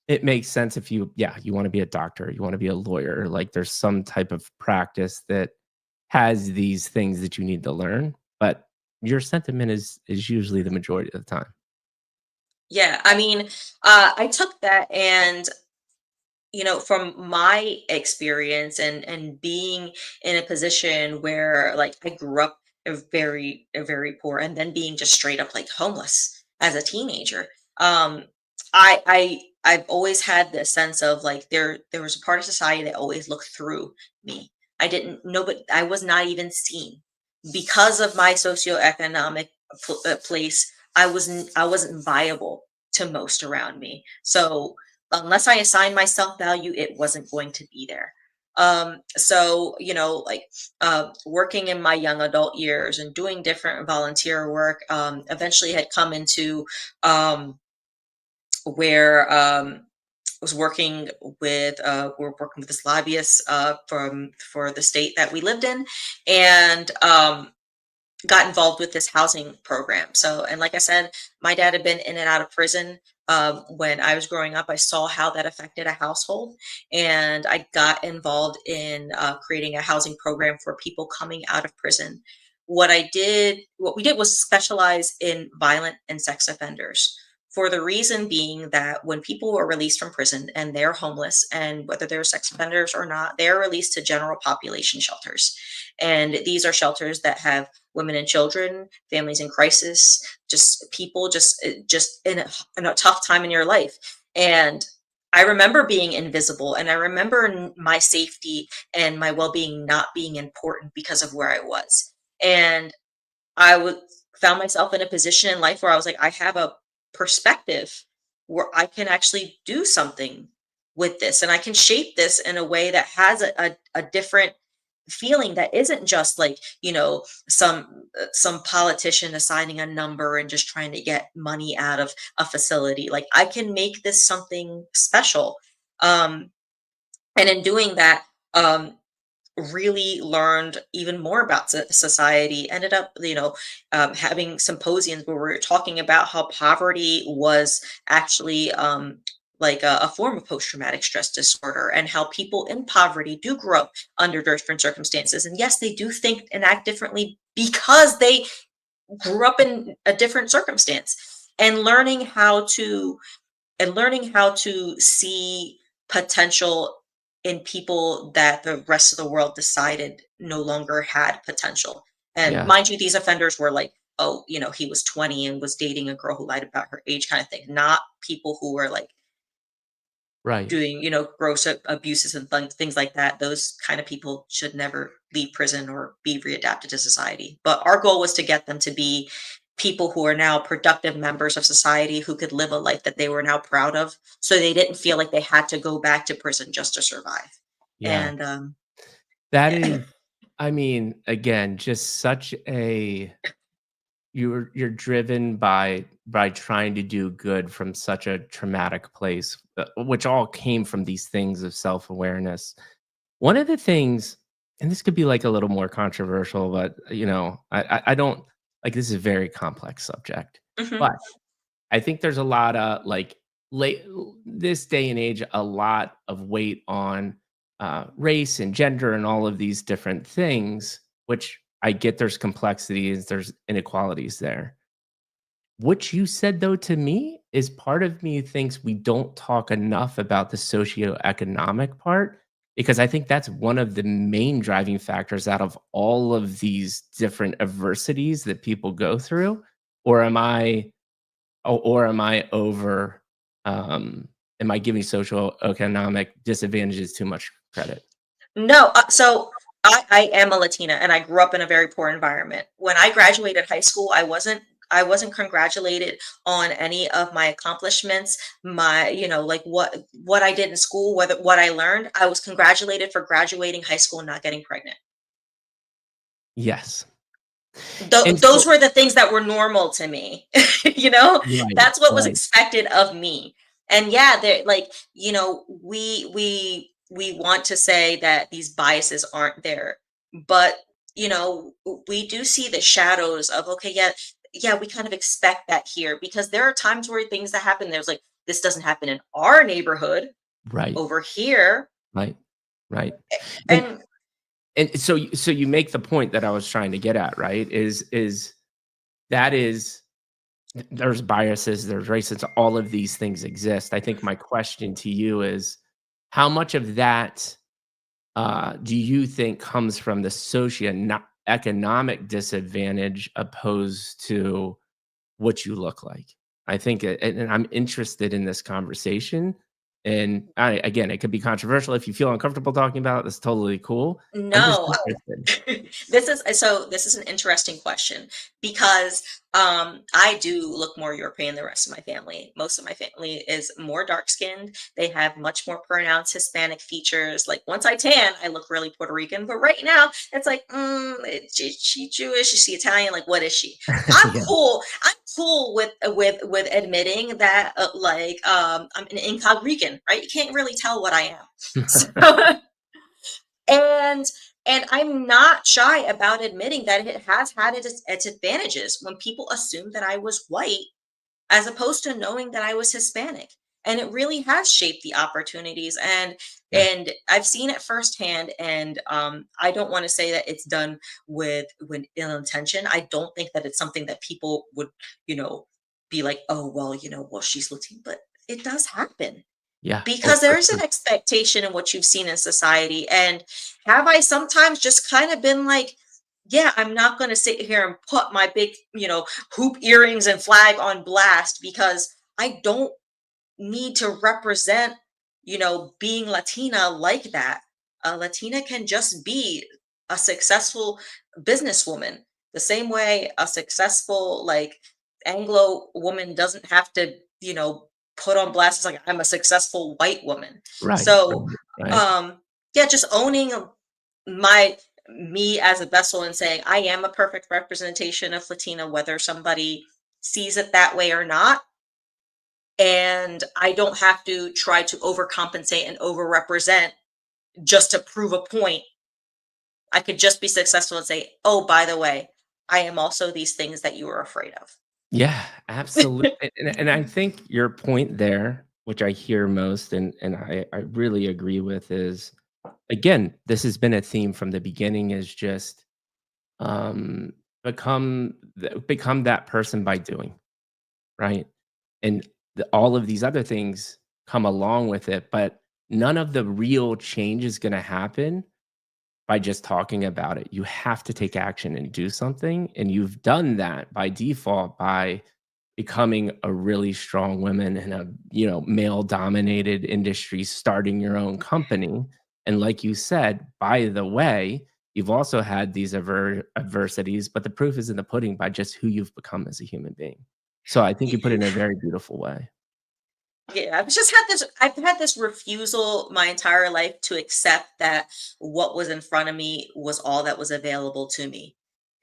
it makes sense if you wanna be a doctor, you wanna be a lawyer, like, there's some type of practice that has these things that you need to learn, but your sentiment is usually the majority of the time. yeah. I mean, I took that, and from my experience and being in a position where like I grew up a very poor, and then being just straight up like homeless as a teenager. Um, I've always had this sense of like there was a part of society that always looked through me. I didn't know, but I was not even seen because of my socioeconomic place. I wasn't viable to most around me. So unless I assigned myself value, it wasn't going to be there. So, like working in my young adult years and doing different volunteer work, eventually had come into where was working we're working with this lobbyist for the state that we lived in, and got involved with this housing program. So, and like I said, my dad had been in and out of prison. When I was growing up, I saw how that affected a household, and I got involved in creating a housing program for people coming out of prison. What we did was specialize in violent and sex offenders. For the reason being that when people are released from prison and they're homeless, and whether they're sex offenders or not, they're released to general population shelters. And these are shelters that have women and children, families in crisis, just people just in a tough time in your life. And I remember being invisible, and I remember my safety and my well-being not being important because of where I was. And I would found myself in a position in life where I was like, I have a perspective where I can actually do something with this, and I can shape this in a way that has a different feeling that isn't just like some politician assigning a number and just trying to get money out of a facility. Like I can make this something special. um and in doing that, um really learned even more about society. Ended up, having symposiums where we were talking about how poverty was actually like a form of post-traumatic stress disorder, and how people in poverty do grow up under different circumstances. And yes, they do think and act differently because they grew up in a different circumstance, and learning how to see potential in people that the rest of the world decided no longer had potential. And Yeah. mind you, these offenders were like, oh, he was 20 and was dating a girl who lied about her age, kind of thing. Not people who were like Right. doing, gross abuses and things like that. Those kind of people should never leave prison or be readapted to society. But our goal was to get them to be people who are now productive members of society who could live a life that they were now proud of, so they didn't feel like they had to go back to prison just to survive. Yeah. And That is, I mean, again, just such a you're driven by trying to do good from such a traumatic place, which all came from these things of self-awareness. One of the things, and this could be like a little more controversial, but I don't like, this is a very complex subject. mhm. But I think there's a lot of like late this day and age, a lot of weight on race and gender and all of these different things, which I get there's complexities, there's inequalities there. What you said though to me is part of me thinks we don't talk enough about the socioeconomic part, because I think that's one of the main driving factors out of all of these different adversities that people go through. Or am I or am I over, am I giving social economic disadvantages too much credit? No, so I am a Latina and I grew up in a very poor environment. When I graduated high school, I wasn't congratulated on any of my accomplishments, my, like what I did in school, whether what I learned. I was congratulated for graduating high school and not getting pregnant. Yes. And Those so were the things that were normal to me. you know, right, that's what was right, expected of me. And yeah, they're like, we want to say that these biases aren't there, but we do see the shadows of, okay, yeah, yeah, we kind of expect that here, because there are times where things that happen, there's like, this doesn't happen in our neighborhood right, over here. right, right. And And so you make the point that I was trying to get at, right? Is that is there's biases, there's racism, all of these things exist. I think my question to you is how much of that do you think comes from the economic disadvantage opposed to what you look like? I think, and I'm interested in this conversation. And again, it could be controversial. If you feel uncomfortable talking about it, that's totally cool. I'm just no, interested. this is an interesting question, because I do look more European than the rest of my family. Most of my family is more dark skinned. They have much more pronounced Hispanic features. Like once I tan, I look really Puerto Rican. But right now, it's like, is she Jewish? Is she Italian? Like, what is she? I'm Yeah. cool. I'm cool with admitting that I'm an incogrican, right? You can't really tell what I am. So and I'm not shy about admitting that it has had its advantages when people assumed that I was white as opposed to knowing that I was Hispanic. And it really has shaped the opportunities, Yeah. and I've seen it firsthand. And I don't want to say that it's done with ill intention. I don't think that it's something that people would, you know, be like, oh well, well, she's Latina, but it does happen, Yeah. Oh, because for there is an sure. expectation in what you've seen in society. And have I sometimes just kind of been like, yeah, I'm not going to sit here and put my big, hoop earrings and flag on blast, because I don't need to represent, being Latina like that. A Latina can just be a successful businesswoman, the same way a successful, like, Anglo woman doesn't have to, put on blast as like, I'm a successful white woman. Right. So, Right. Right. um, yeah, just owning my me as a vessel and saying I am a perfect representation of Latina, whether somebody sees it that way or not. And I don't have to try to overcompensate and overrepresent just to prove a point. I could just be successful and say, oh, by the way, I am also these things that you were afraid of. Yeah, absolutely. And I think your point there, which I hear most and I really agree with, is again, this has been a theme from the beginning, is just become that person by doing, right? And all of these other things come along with it, but none of the real change is going to happen by just talking about it. You have to take action and do something, and you've done that by default by becoming a really strong woman in a, male dominated industry, starting your own company. And like you said, by the way, you've also had these adversities, but the proof is in the pudding by just who you've become as a human being. So I think you put it in a very beautiful way. Yeah, I've had this refusal my entire life to accept that what was in front of me was all that was available to me.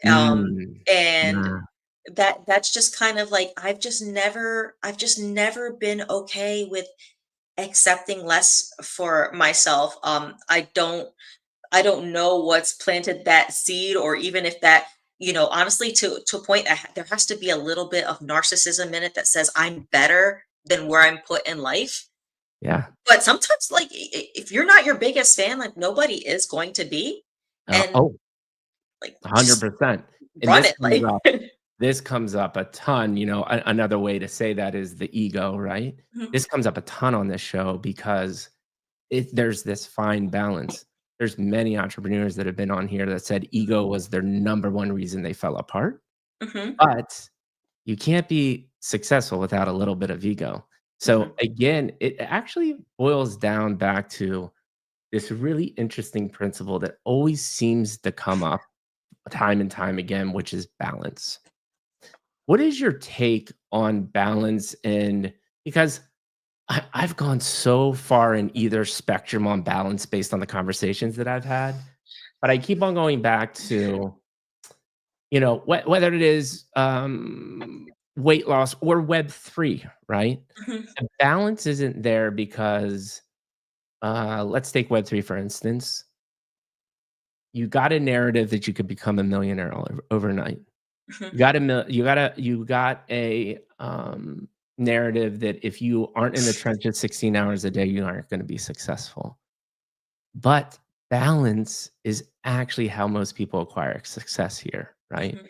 Mm, And yeah, that's just kind of like I've just never been okay with accepting less for myself. I don't know what's planted that seed, or even if that, honestly, to a point, there has to be a little bit of narcissism in it that says I'm better than where I'm put in life. yeah. But sometimes, like, if you're not your biggest fan, like, nobody is going to be. And, Oh, like, just 100%. And run it. Like, this comes up a ton, another way to say that is the ego, right? Mhm, This comes up a ton on this show because there's this fine balance. There's many entrepreneurs that have been on here that said ego was their number one reason they fell apart, mhm, but you can't be successful without a little bit of ego. So mhm. again, it actually boils down back to this really interesting principle that always seems to come up time and time again, which is balance. What is your take on balance? And because I've gone so far in either spectrum on balance based on the conversations that I've had, but I keep on going back to, whether it is weight loss or Web3, right? Mhm, The balance isn't there because, let's take Web3 for instance. You got a narrative that you could become a millionaire overnight. mhm, You got a, narrative that if you aren't in the trenches 16 hours a day, you aren't gonna be successful. But balance is actually how most people acquire success here, right? mhm.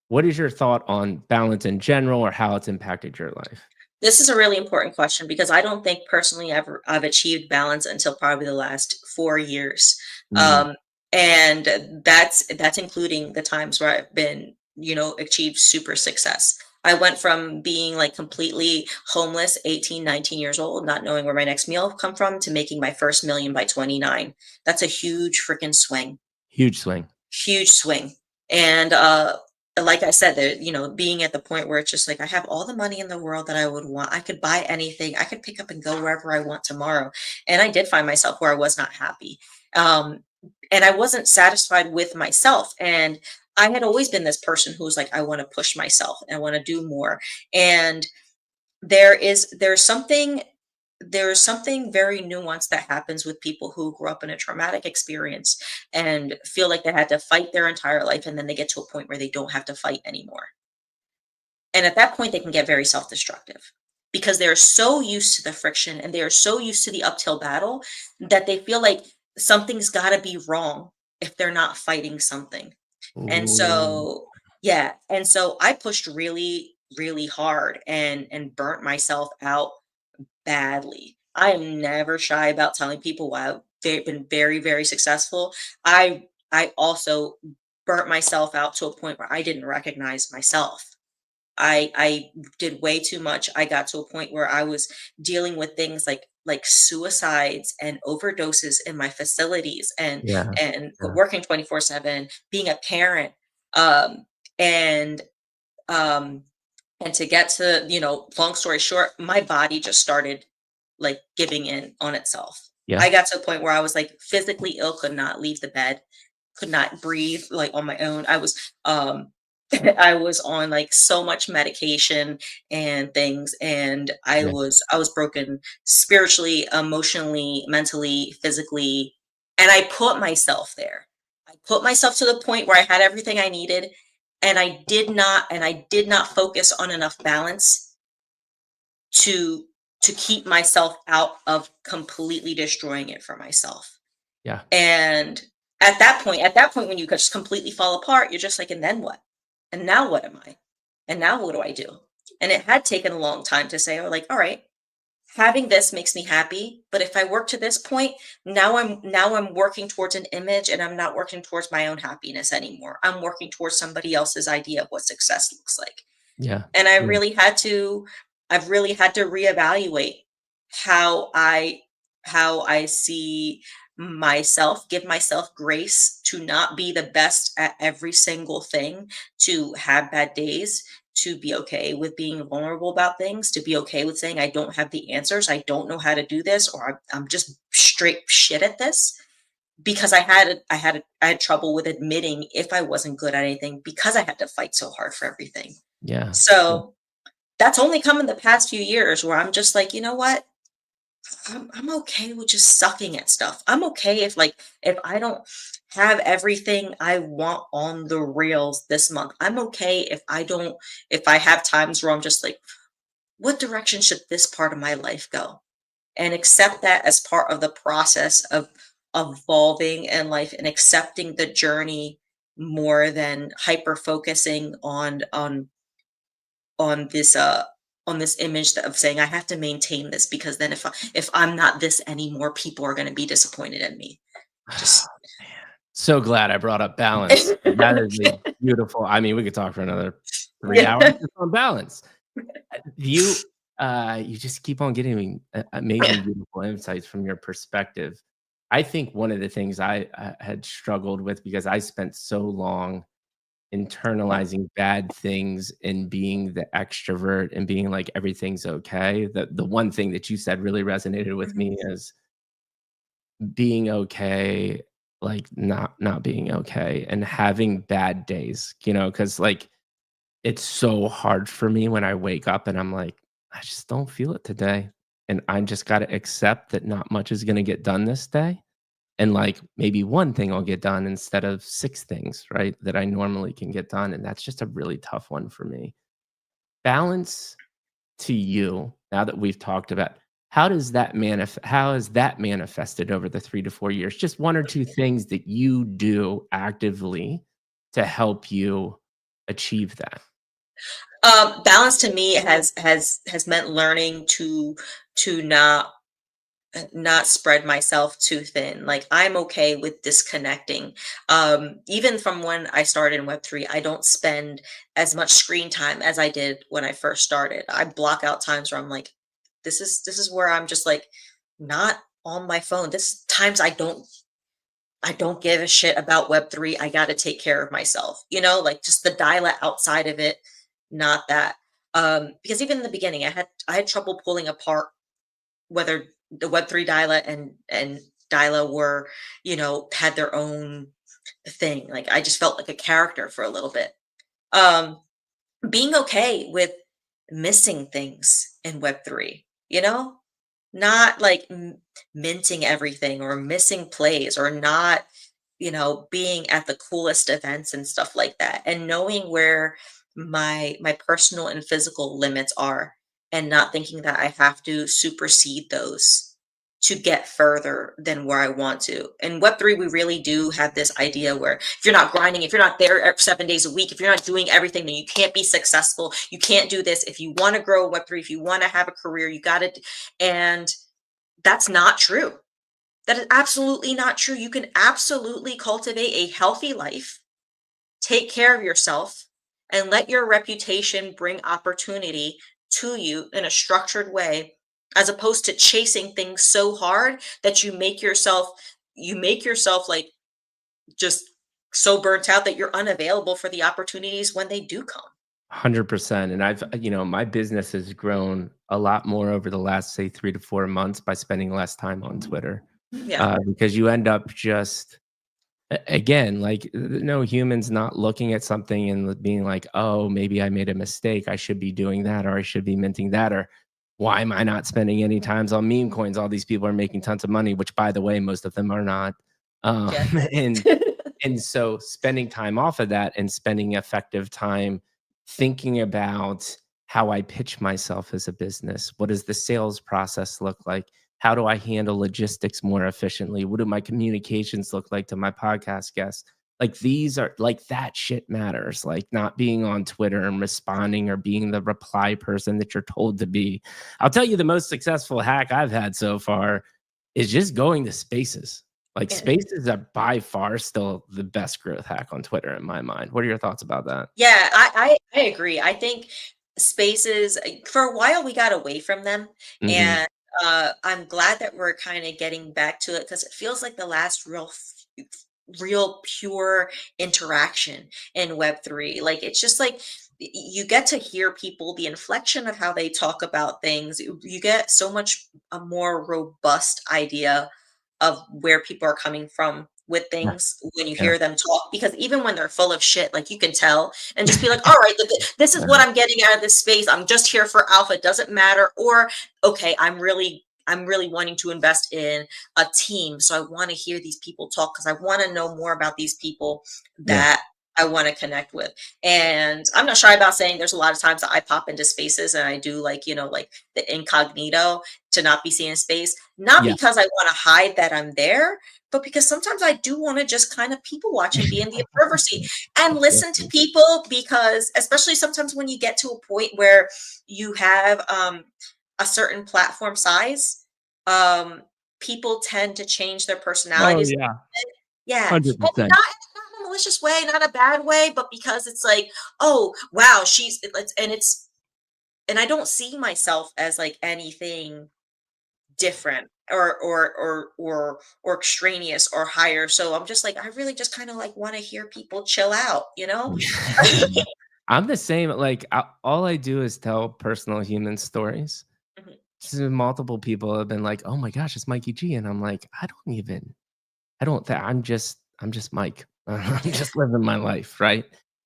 What is your thought on balance in general or how it's impacted your life? This is a really important question because I don't think personally I've achieved balance until probably the last 4 years. Mm, Um, and that's including the times where I've been, achieved super success. I went from being like completely homeless, 18, 19 years old, not knowing where my next meal come from, to making my first million by 29. That's a huge freaking swing. huge swing. Huge swing. And, like I said, there, being at the point where it's just like I have all the money in the world that I would want. I could buy anything. I could pick up and go wherever I want tomorrow. And I did find myself where I was not happy. Um, and I wasn't satisfied with myself. And I had always been this person who was like, I want to push myself and I want to do more. And there's something very nuanced that happens with people who grew up in a traumatic experience and feel like they had to fight their entire life, and then they get to a point where they don't have to fight anymore. And at that point, they can get very self-destructive because they're so used to the friction and they are so used to the uphill battle that they feel like something's got to be wrong if they're not fighting something. And Ooh, so, yeah, and so I pushed really, really hard and burnt myself out badly. I am never shy about telling people why I've been very, very successful. I also burnt myself out to a point where I didn't recognize myself. I did way too much. I got to a point where I was dealing with things like suicides and overdoses in my facilities, yeah, and yeah, working 24/7, being a parent, um, and um, and to get to, long story short, my body just started like giving in on itself. yeah, I got to a point where I was like physically ill, could not leave the bed, could not breathe like on my own. I was I was on like so much medication and things, and yeah, I was broken spiritually, emotionally, mentally, physically, and I put myself there. I put myself to the point where I had everything I needed, and I did not focus on enough balance to keep myself out of completely destroying it for myself. yeah. And at that point when you just completely fall apart, you're just like, and then what? And now what am I? And now what do I do? And it had taken a long time to say, oh, like, all right, having this makes me happy, but if I work to this point, now I'm working towards an image and I'm not working towards my own happiness anymore. I'm working towards somebody else's idea of what success looks like. Yeah. And Yeah. I've really had to reevaluate how I see myself, give myself grace to not be the best at every single thing, to have bad days, to be okay with being vulnerable about things, to be okay with saying I don't have the answers, I don't know how to do this, or I'm just straight shit at this, because I had trouble with admitting if I wasn't good at anything because I had to fight so hard for everything. Yeah. So that's only come in the past few years where I'm just like, you know what? I'm okay with just sucking at stuff. I'm okay if, like, if I don't have everything I want on the rails this month. I'm okay if I have times where I'm just like, what direction should this part of my life go? And accept that as part of the process of evolving in life, and accepting the journey more than hyper focusing on this on this image of saying I have to maintain this, because then if I'm not this anymore, people are going to be disappointed in me. Just So glad I brought up balance. That is a beautiful, I mean, we could talk for another 3 hours yeah. just on balance. You you just keep on getting amazing, beautiful insights from your perspective. I think one of the things I had struggled with, because I spent so long internalizing bad things and being the extrovert and being like everything's okay. The one thing that you said really resonated with Mhm. me is being okay, like not being okay and having bad days, because like it's so hard for me when I wake up and I'm like, I just don't feel it today. And I just got to accept that not much is going to get done this day. And like maybe one thing will get done instead of six things, right? That I normally can get done. And that's just a really tough one for me. Balance to you, now that we've talked about, how has that manifested over the 3 to 4 years? Just 1 or 2 things that you do actively to help you achieve that. Balance to me has meant learning to not spread myself too thin. Like, I'm okay with disconnecting. Even from when I started in Web3, I don't spend as much screen time as I did when I first started. I block out times where I'm like, this is where I'm just like not on my phone. This times I don't give a shit about Web3. I got to take care of myself. Like, just the Daila outside of it, not that. Because even in the beginning, I had trouble pulling apart whether the Web3 Daila and Daila were, had their own thing. Like, I just felt like a character for a little bit. Um, Being okay with missing things in Web3, not like minting everything or missing plays, or not, being at the coolest events and stuff like that, and knowing where my personal and physical limits are, and not thinking that I have to supersede those to get further than where I want to. In Web3, we really do have this idea where if you're not grinding, if you're not there 7 days a week, if you're not doing everything, then you can't be successful. You can't do this. If you want to grow Web3, if you want to have a career, you got it. And that's not true. That is absolutely not true. You can absolutely cultivate a healthy life, take care of yourself, and let your reputation bring opportunity to you in a structured way, as opposed to chasing things so hard that you make yourself like just so burnt out that you're unavailable for the opportunities when they do come. 100%. And my business has grown a lot more over the last, say, 3 to 4 months by spending less time on Twitter. Yeah. Because you end up just, again, like no human's not looking at something and being like, oh, maybe I made a mistake. I should be doing that, or I should be minting that, or why am I not spending any times on meme coins? All these people are making tons of money, which, by the way, most of them are not. Um, Yeah. and and so spending time off of that and spending effective time thinking about how I pitch myself as a business. What does the sales process look like? How do I handle logistics more efficiently? What do my communications look like to my podcast guests? Like, these are like, that shit matters, like, not being on Twitter and responding or being the reply person that you're told to be. I'll tell you the most successful hack I've had so far is just going to Spaces. Like, Yeah. Spaces are by far still the best growth hack on Twitter in my mind. What are your thoughts about that? Yeah, I agree. I think spaces for a while we got away from them, Mhm. and I'm glad that we're kind of getting back to it because it feels like the last real pure interaction in Web3. Like it's just like you get to hear people, the inflection of how they talk about things. You get so much a more robust idea of where people are coming from with Yeah, things when you yeah. hear them talk, because even when they're full of shit, like you can tell and just be like, all right, this is what I'm getting out of this space. I'm just here for alpha. It doesn't matter. Or, okay, I'm really wanting to invest in a team. So I want to hear these people talk because I want to know more about these people Yeah, that I want to connect with. And I'm not shy about saying there's a lot of times that I pop into spaces and I do like, like the incognito to not be seen in space, not yeah. because I want to hide that I'm there, but because sometimes I do want to just kind of people watch and be in the observer seat and listen to Absolutely. people, because especially sometimes when you get to a point where you have a certain platform size, um, people tend to change their Oh, personalities. yeah. Yeah, and 100%. not in a malicious way, not a bad way, but because it's like, oh wow, and I don't see myself as like anything different or extraneous or higher. So I'm just like, I really just kind of like want to hear people chill out. I'm the same, like, all I do is tell personal human stories. Mhm. So multiple people have been like, "Oh my gosh, it's Mikey G," and I'm like, I don't think I'm just Mike. I'm Yeah. just living my life, right?"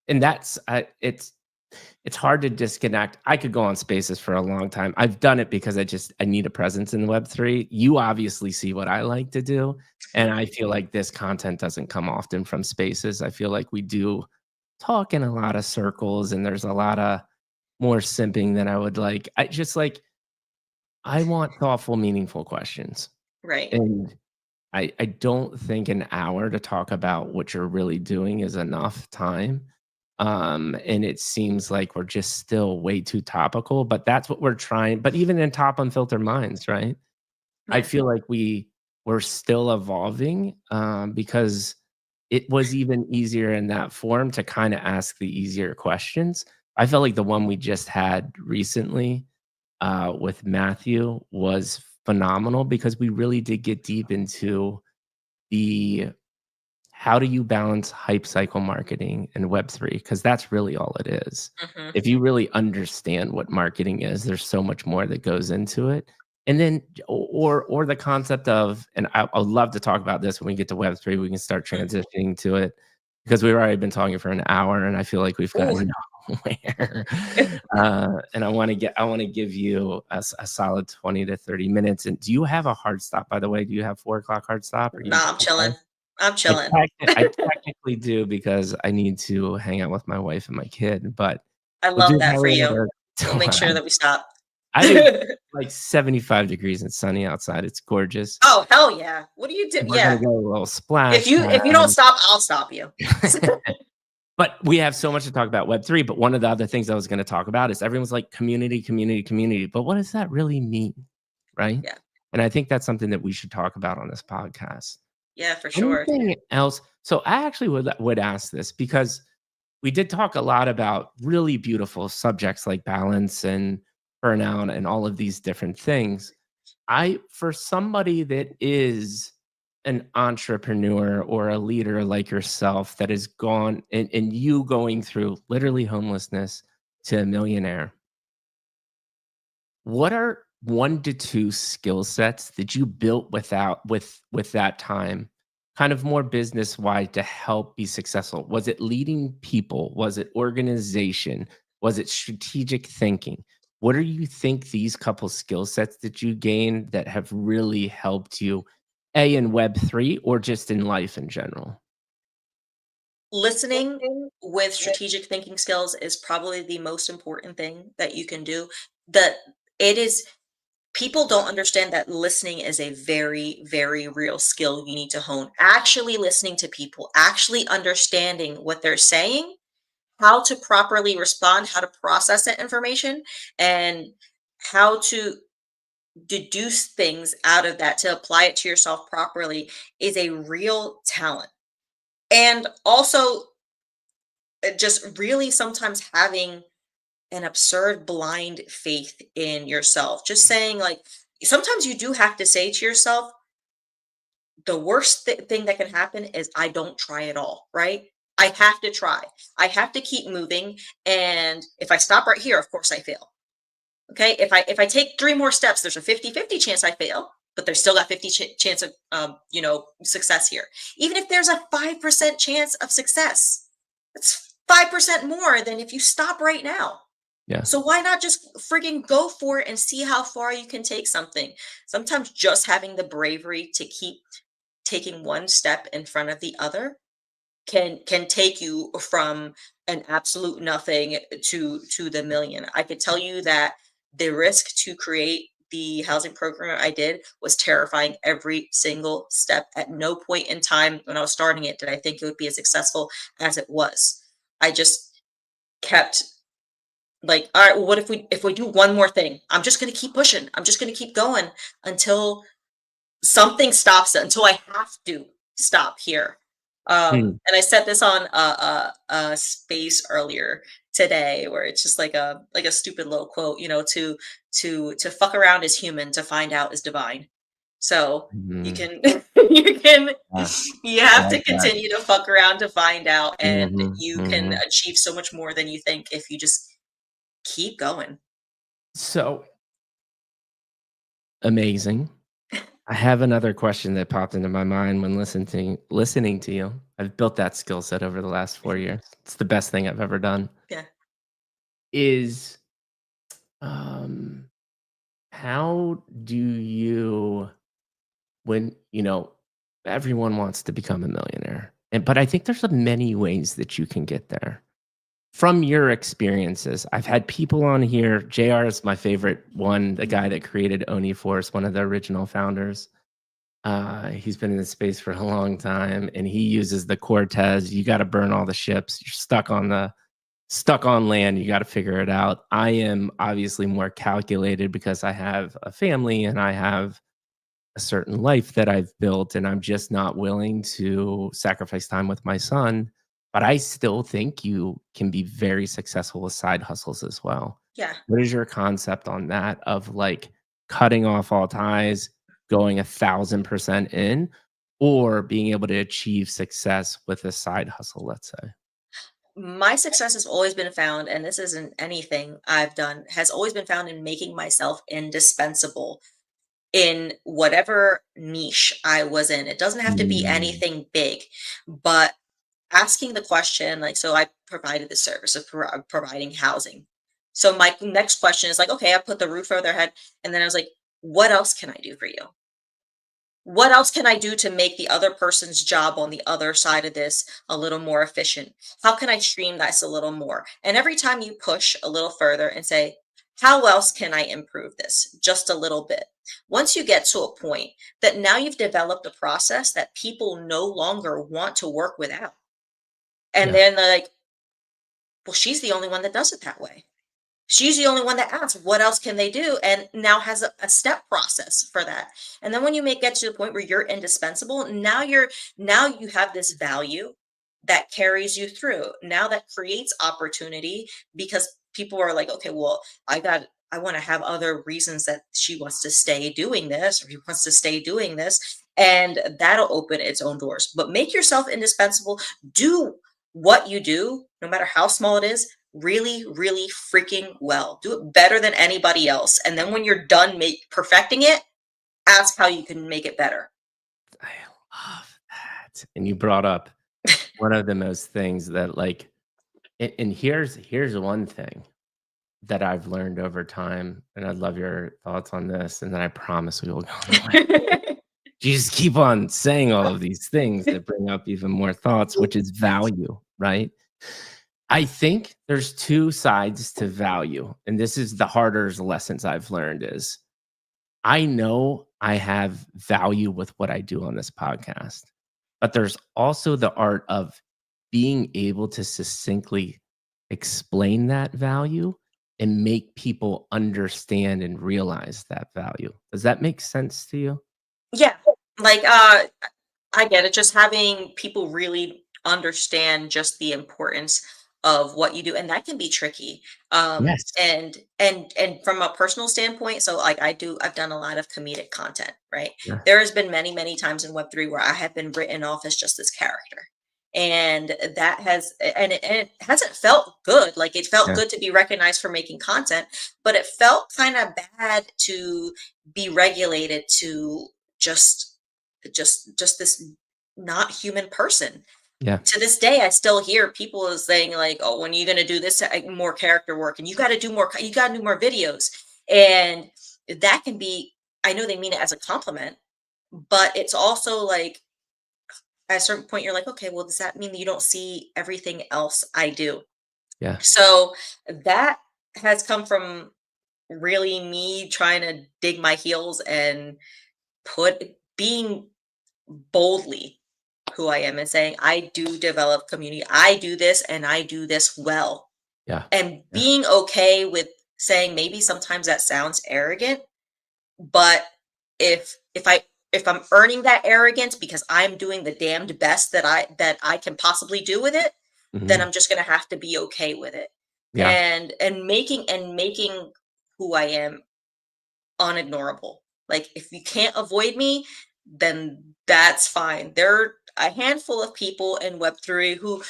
And that's it's hard to disconnect. I could go on Spaces for a long time. I've done it because I need a presence in Web3. You obviously see what I like to do, and I feel like this content doesn't come often from Spaces. I feel like we do talk in a lot of circles, and there's a lot of more simping than I would like. I just like I want thoughtful, meaningful questions, Right. and I don't think an hour to talk about what you're really doing is enough time. And it seems like we're just still way too topical, but that's what we're trying. But even in Top Unfiltered Minds, right? I Yeah. feel like we're still evolving because it was even easier in that form to kind of ask the easier questions. I felt like the one we just had recently with Matthew was phenomenal because we really did get deep into the how do you balance hype cycle marketing and Web3? Because that's really all it is. Hmm. If you really understand what marketing is, there's so much more that goes into it. And then, or the concept of, and I would love to talk about this when we get to Web3. We can start transitioning to it because we've already been talking for an hour, and I feel like we've Ooh. gotten nowhere. And I want to give you a solid 20 to 30 minutes. And do you have a hard stop? By the way, do you have 4 o'clock hard stop? Or you? Nah, I'm chilling. I'm I chilling. I technically do because I need to hang out with my wife and my kid, but I we'll love do that that for you. later. We'll make sure that we stop. I do like 75 degrees and sunny outside. It's gorgeous. Oh, hell yeah. What do you do? We're gonna Yeah. go a little If splash you don't pad. stop, I'll stop you. But we have so much to talk about Web3, but one of the other things I was gonna talk about is everyone's like community, community, community, but what does that really mean, right? Yeah. And I think that's something that we should talk about on this podcast. Yeah, for sure. Anything else? So I actually would ask this because we did talk a lot about really beautiful subjects like balance and burnout and all of these different things. For somebody that is an entrepreneur or a leader like yourself that has gone and you going through literally homelessness to a millionaire, what are 1 to 2 skill sets that you built with that time, kind of more business-wide to help be successful? Was it leading people? Was it organization? Was it strategic thinking? What do you think these couple skill sets that you gained that have really helped you, A, in Web3 or just in life in general? Listening with strategic thinking skills is probably the most important thing that you can do. That it is People don't understand that listening is a very, very real skill you need to hone. Actually listening to people, actually understanding what they're saying, how to properly respond, how to process that information, and how to deduce things out of that to apply it to yourself properly is a real talent. And also, just really sometimes having an absurd blind faith in yourself. Just saying, like, sometimes you do have to say to yourself, the worst thing that can happen is I don't try at all, right? I have to try. I have to keep moving. And if I stop right here, of course I fail. Okay. If I take three more steps, there's a 50-50 chance I fail, but there's still got 50 chance of, success here. Even if there's a 5% chance of success, that's 5% more than if you stop right now. Yeah. So why not just frigging go for it and see how far you can take something? Sometimes just having the bravery to keep taking one step in front of the other can take you from an absolute nothing to the million. I could tell you that the risk to create the housing program I did was terrifying every single step. At no point in time when I was starting it did I think it would be as successful as it was. I just kept like, all right, well, what if we do one more thing? I'm just gonna keep pushing. I'm just gonna keep going until something stops it, until I have to stop here. Hmm. And I said this on a space earlier today, where it's just like a stupid little quote, to fuck around is human, to find out is divine. So you Mhm. can you can Yeah, you I have like to that. continue to fuck around to find out, and Mhm, you can mhm. achieve so much more than you think if you just keep going. So amazing. I have another question that popped into my mind when listening to you. I've built that skill set over the last 4 years. It's the best thing I've ever done. Yeah. Is, um, how do you when, everyone wants to become a millionaire, but I think there's many ways that you can get there. From your experiences, I've had people on here. JR is my favorite one, the guy that created OniForce, one of the original founders. He's been in this space for a long time, and he uses the Cortez. You got to burn all the ships. You're stuck on land. You got to figure it out. I am obviously more calculated because I have a family and I have a certain life that I've built, and I'm just not willing to sacrifice time with my son. But I still think you can be very successful with side hustles as well. Yeah. What is your concept on that of like cutting off all ties, going 1,000% in, or being able to achieve success with a side hustle, let's say? My success has always been found, and this isn't anything I've done, has always been found in making myself indispensable in whatever niche I was in. It doesn't have to be Mm, anything big, but asking the question, like, so I provided the service of providing housing. So my next question is like, okay, I put the roof over their head. And then I was like, what else can I do for you? What else can I do to make the other person's job on the other side of this a little more efficient? How can I stream this a little more? And every time you push a little further and say, how else can I improve this just a little bit? Once you get to a point that now you've developed a process that people no longer want to work without. And yeah, then they're like, well, she's the only one that does it that way. She's the only one that asks, what else can they do? And now has a step process for that. And then when you get to the point where you're indispensable, now you have this value that carries you through. Now that creates opportunity because people are like, okay, well, I want to have other reasons that she wants to stay doing this or he wants to stay doing this. And that'll open its own doors. But make yourself indispensable. Do what you do, no matter how small it is, really, really freaking well. Do it better than anybody else. And then when you're done perfecting it, ask how you can make it better. I love that. And you brought up one of the most things that like, and here's one thing that I've learned over time, and I'd love your thoughts on this, and then I promise we will go on the way. You just keep on saying all of these things that bring up even more thoughts, which is value, right? I think there's 2 sides to value, and this is the harder lessons I've learned is I know I have value with what I do on this podcast, but there's also the art of being able to succinctly explain that value and make people understand and realize that value. Does that make sense to you? Yeah. Like, I get it. Just having people really understand just the importance of what you do, and that can be tricky. Yes. And from a personal standpoint, so like I've done a lot of comedic content, right? Yeah. There has been many, many times in Web3 where I have been written off as just this character. And that has and it hasn't felt good. Like it felt Yeah. good to be recognized for making content, but it felt kind of bad to be regulated to just just this not human person. Yeah. To this day, I still hear people saying like, "Oh, when are you going to do this more character work? And you got to do more. You got to do more videos." And that can be. I know they mean it as a compliment, but it's also like at a certain point, you're like, "Okay, well, does that mean that you don't see everything else I do?" Yeah. So that has come from really me trying to dig my heels and put being boldly who I am and saying, I do develop community. I do this and I do this well. Yeah. And Yeah. being okay with saying maybe sometimes that sounds arrogant, but if I'm earning that arrogance because I'm doing the damned best that I can possibly do with it, then Mhm. I'm just gonna have to be okay with it. Yeah. And making who I am unignorable. Like if you can't avoid me, then that's fine. There are a handful of people in Web3 who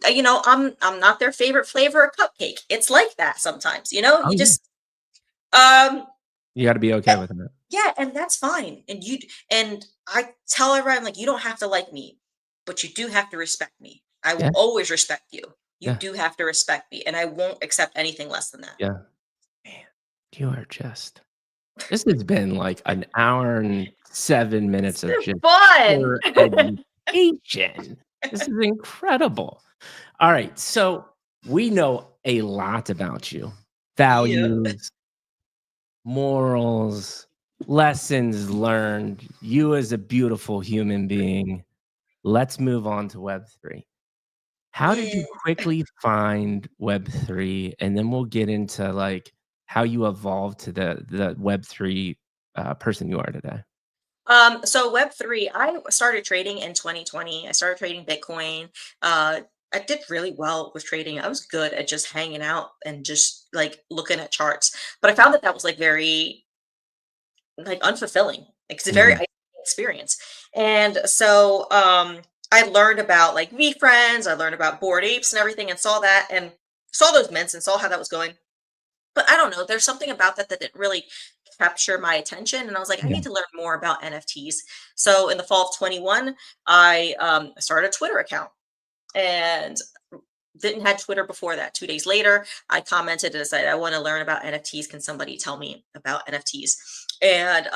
I'm not their favorite flavor of cupcake. It's like that sometimes, Oh, you yeah. just um You gotta be okay eh, with it. yeah, and that's fine. And I tell everyone like you don't have to like me, but you do have to respect me. I will Yeah. always respect you. You Yeah. do have to respect me, and I won't accept anything less than that. Yeah. Man, you are just this has been like an hour and 7 It's minutes of been just fun. pure education. This is incredible. All right, so we know a lot about you. Yeah. Values, morals, lessons learned, you as a beautiful human being. Let's move on to Web3. How did you Yeah. quickly find Web3? And then we'll get into, like, how you evolved to the Web3, person you are today. So Web3, I started trading in 2020. I started trading Bitcoin. Uh, I did really well with trading. I was good at just hanging out and just like looking at charts. But I found that that was like very like unfulfilling. Like, it's a very Mhm. isolating experience. And so I learned about like VFriends, I learned about Bored Apes and everything and saw that and saw those mints and saw how that was going. But I don't know, there's something about that that didn't really capture my attention, and I was like, "I Yeah. need to learn more about NFTs." So in the fall of 21, I, started a Twitter account, and didn't had Twitter before that. 2 days later, I commented and said, "I wanna learn about NFTs. Can somebody tell me about NFTs?" And,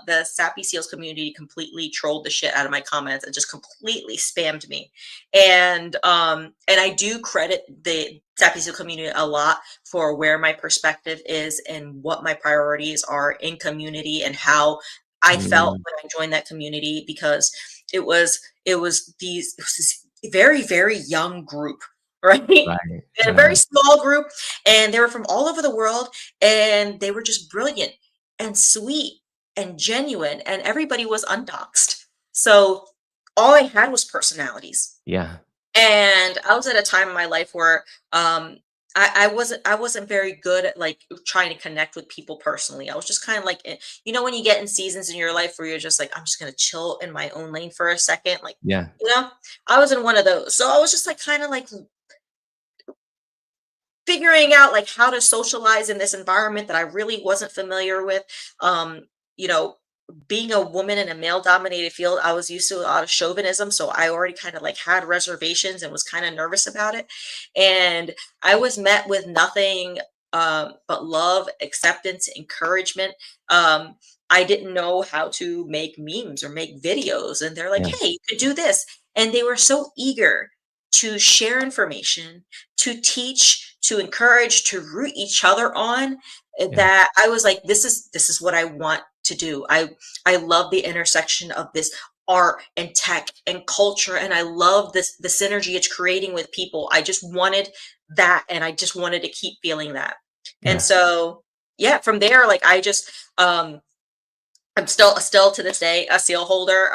the Sappy Seals community completely trolled the shit out of my comments and just completely spammed me. And I do credit the Sappy Seal community a lot for where my perspective is and what my priorities are in community and how I felt Mm, when I joined that community because it was this very, very young group, right? right, In a very right. small group, and they were from all over the world, and they were just brilliant and sweet and genuine, and everybody was undoxed. So all I had was personalities. Yeah, And I was at a time in my life where I wasn't very good at like trying to connect with people personally. I was just kind of like when you get in seasons in your life where you're just like I'm just gonna chill in my own lane for a second, like yeah, I was in one of those. So I was just like kind of like figuring out like how to socialize in this environment that I really wasn't familiar with. You know, being a woman in a male dominated field, I was used to a lot of chauvinism. So I already kind of like had reservations and was kind of nervous about it. And I was met with nothing but love, acceptance, encouragement. I didn't know how to make memes or make videos. And they're like, yeah, hey, you could do this. And they were so eager to share information, to teach, to encourage, to root each other on, yeah, that I was like, this is what I want to do. I love the intersection of this art and tech and culture, and I love the synergy it's creating with people. I just wanted that, and I just wanted to keep feeling that. And Yeah. so yeah, from there, like um I'm still to this day a seal holder.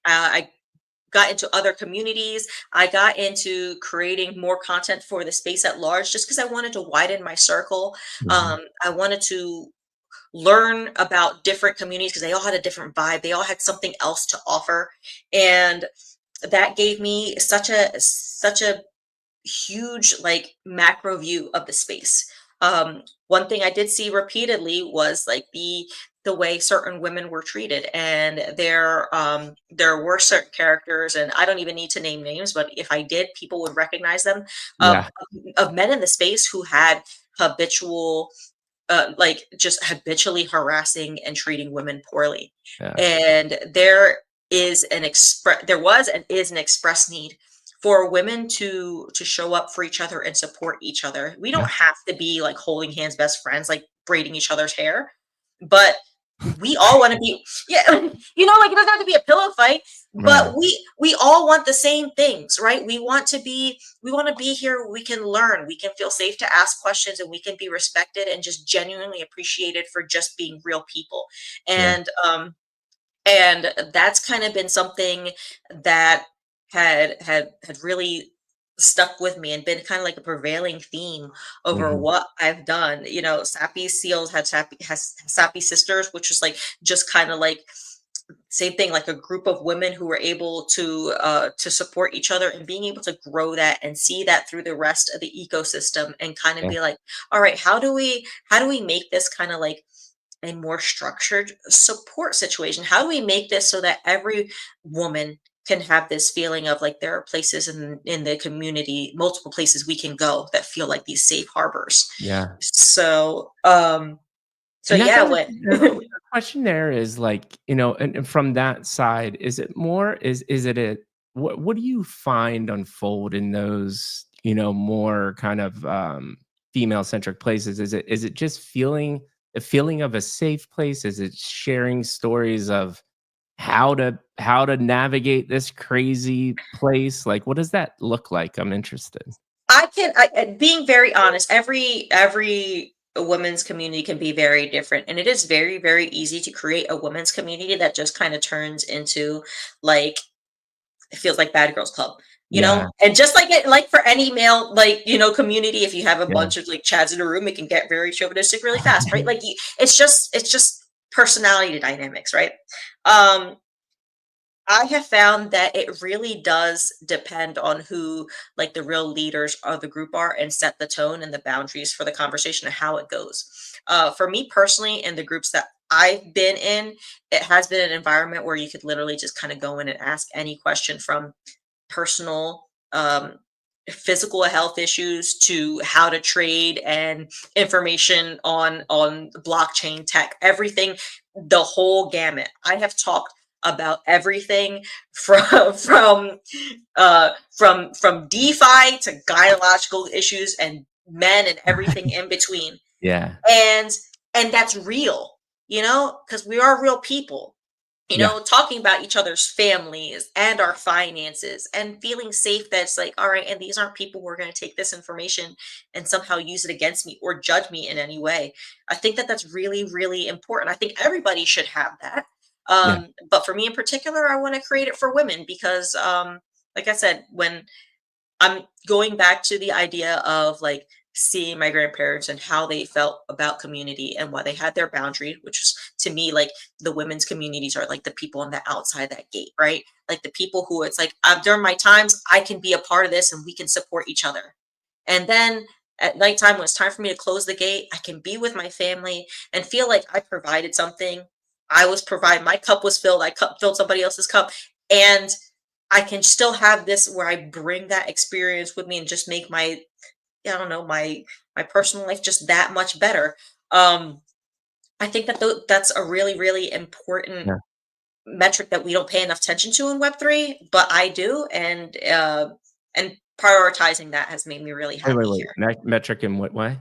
I got into other communities. I got into creating more content for the space at large just because I wanted to widen my circle. Mhm. I wanted to learn about different communities because they all had a different vibe. They all had something else to offer. And that gave me such a huge like macro view of the space. One thing I did see repeatedly was like the way certain women were treated, and there were certain characters, and I don't even need to name names, but if I did, people would recognize them Yeah. of men in the space who had habitual like just habitually harassing and treating women poorly. Yeah. And there was and is an express need for women to show up for each other and support each other. We Yeah. don't have to be like holding hands, best friends, like braiding each other's hair, but we all want to be, yeah, like it doesn't have to be a pillow fight, Right. but we all want the same things, right? We want to be here where we can learn, we can feel safe to ask questions, and we can be respected and just genuinely appreciated for just being real people. Yeah. And that's kind of been something that had really stuck with me and been kind of like a prevailing theme over Mhm. what I've done. Sappy Seals has Sappy Sisters, which is like just kind of like same thing, like a group of women who were able to support each other, and being able to grow that and see that through the rest of the ecosystem, and kind of Yeah. be like, all right, how do we make this kind of like a more structured support situation? How do we make this so that every woman can have this feeling of like there are places in the community, multiple places we can go that feel like these safe harbors. Yeah. So And that's yeah, what what the question there is like, and from that side, is it more is it a what do you find unfold in those, more kind of female centric places? Is it just feeling a feeling of a safe place? Is it sharing stories of how to navigate this crazy place? Like what does that look like? I'm interested. being very honest, every women's community can be very different, and it is very, very easy to create a women's community that just kind of turns into like it feels like Bad Girls Club, Yeah. and just like like for any male like community, if you have a Yeah. bunch of like chads in a room, it can get very chauvinistic really fast, right? Like it's just personality dynamics, right? Um, I have found that it really does depend on who, like, the real leaders of the group are, and set the tone and the boundaries for the conversation and how it goes. For me personally, in the groups that I've been in, it has been an environment where you could literally just kind of go in and ask any question, from personal, physical health issues to how to trade and information on blockchain tech, everything, the whole gamut. I have talked about everything from from DeFi to gynecological issues and men and everything in between. Yeah. And that's real, because we are real people, Yeah. talking about each other's families and our finances, and feeling safe that it's like, all right, and these aren't people who are going to take this information and somehow use it against me or judge me in any way. I think that that's really, really important. I think everybody should have that. Yeah. But for me in particular, I want to create it for women because, like I said, when I'm going back to the idea of like seeing my grandparents and how they felt about community and why they had their boundary, which is to me like the women's communities are like the people on the outside that gate, right? Like the people who it's like during my times, I can be a part of this and we can support each other. And then at nighttime, when it's time for me to close the gate, I can be with my family and feel like I provided something. My cup was filled, filled somebody else's cup. And I can still have this where I bring that experience with me and just make my, I don't know, my personal life just that much better. Um, I think that that's a really, really important Yeah. metric that we don't pay enough attention to in Web3, but I do, and prioritizing that has made me really Wait, wait, happy wait. here. Metric in what way?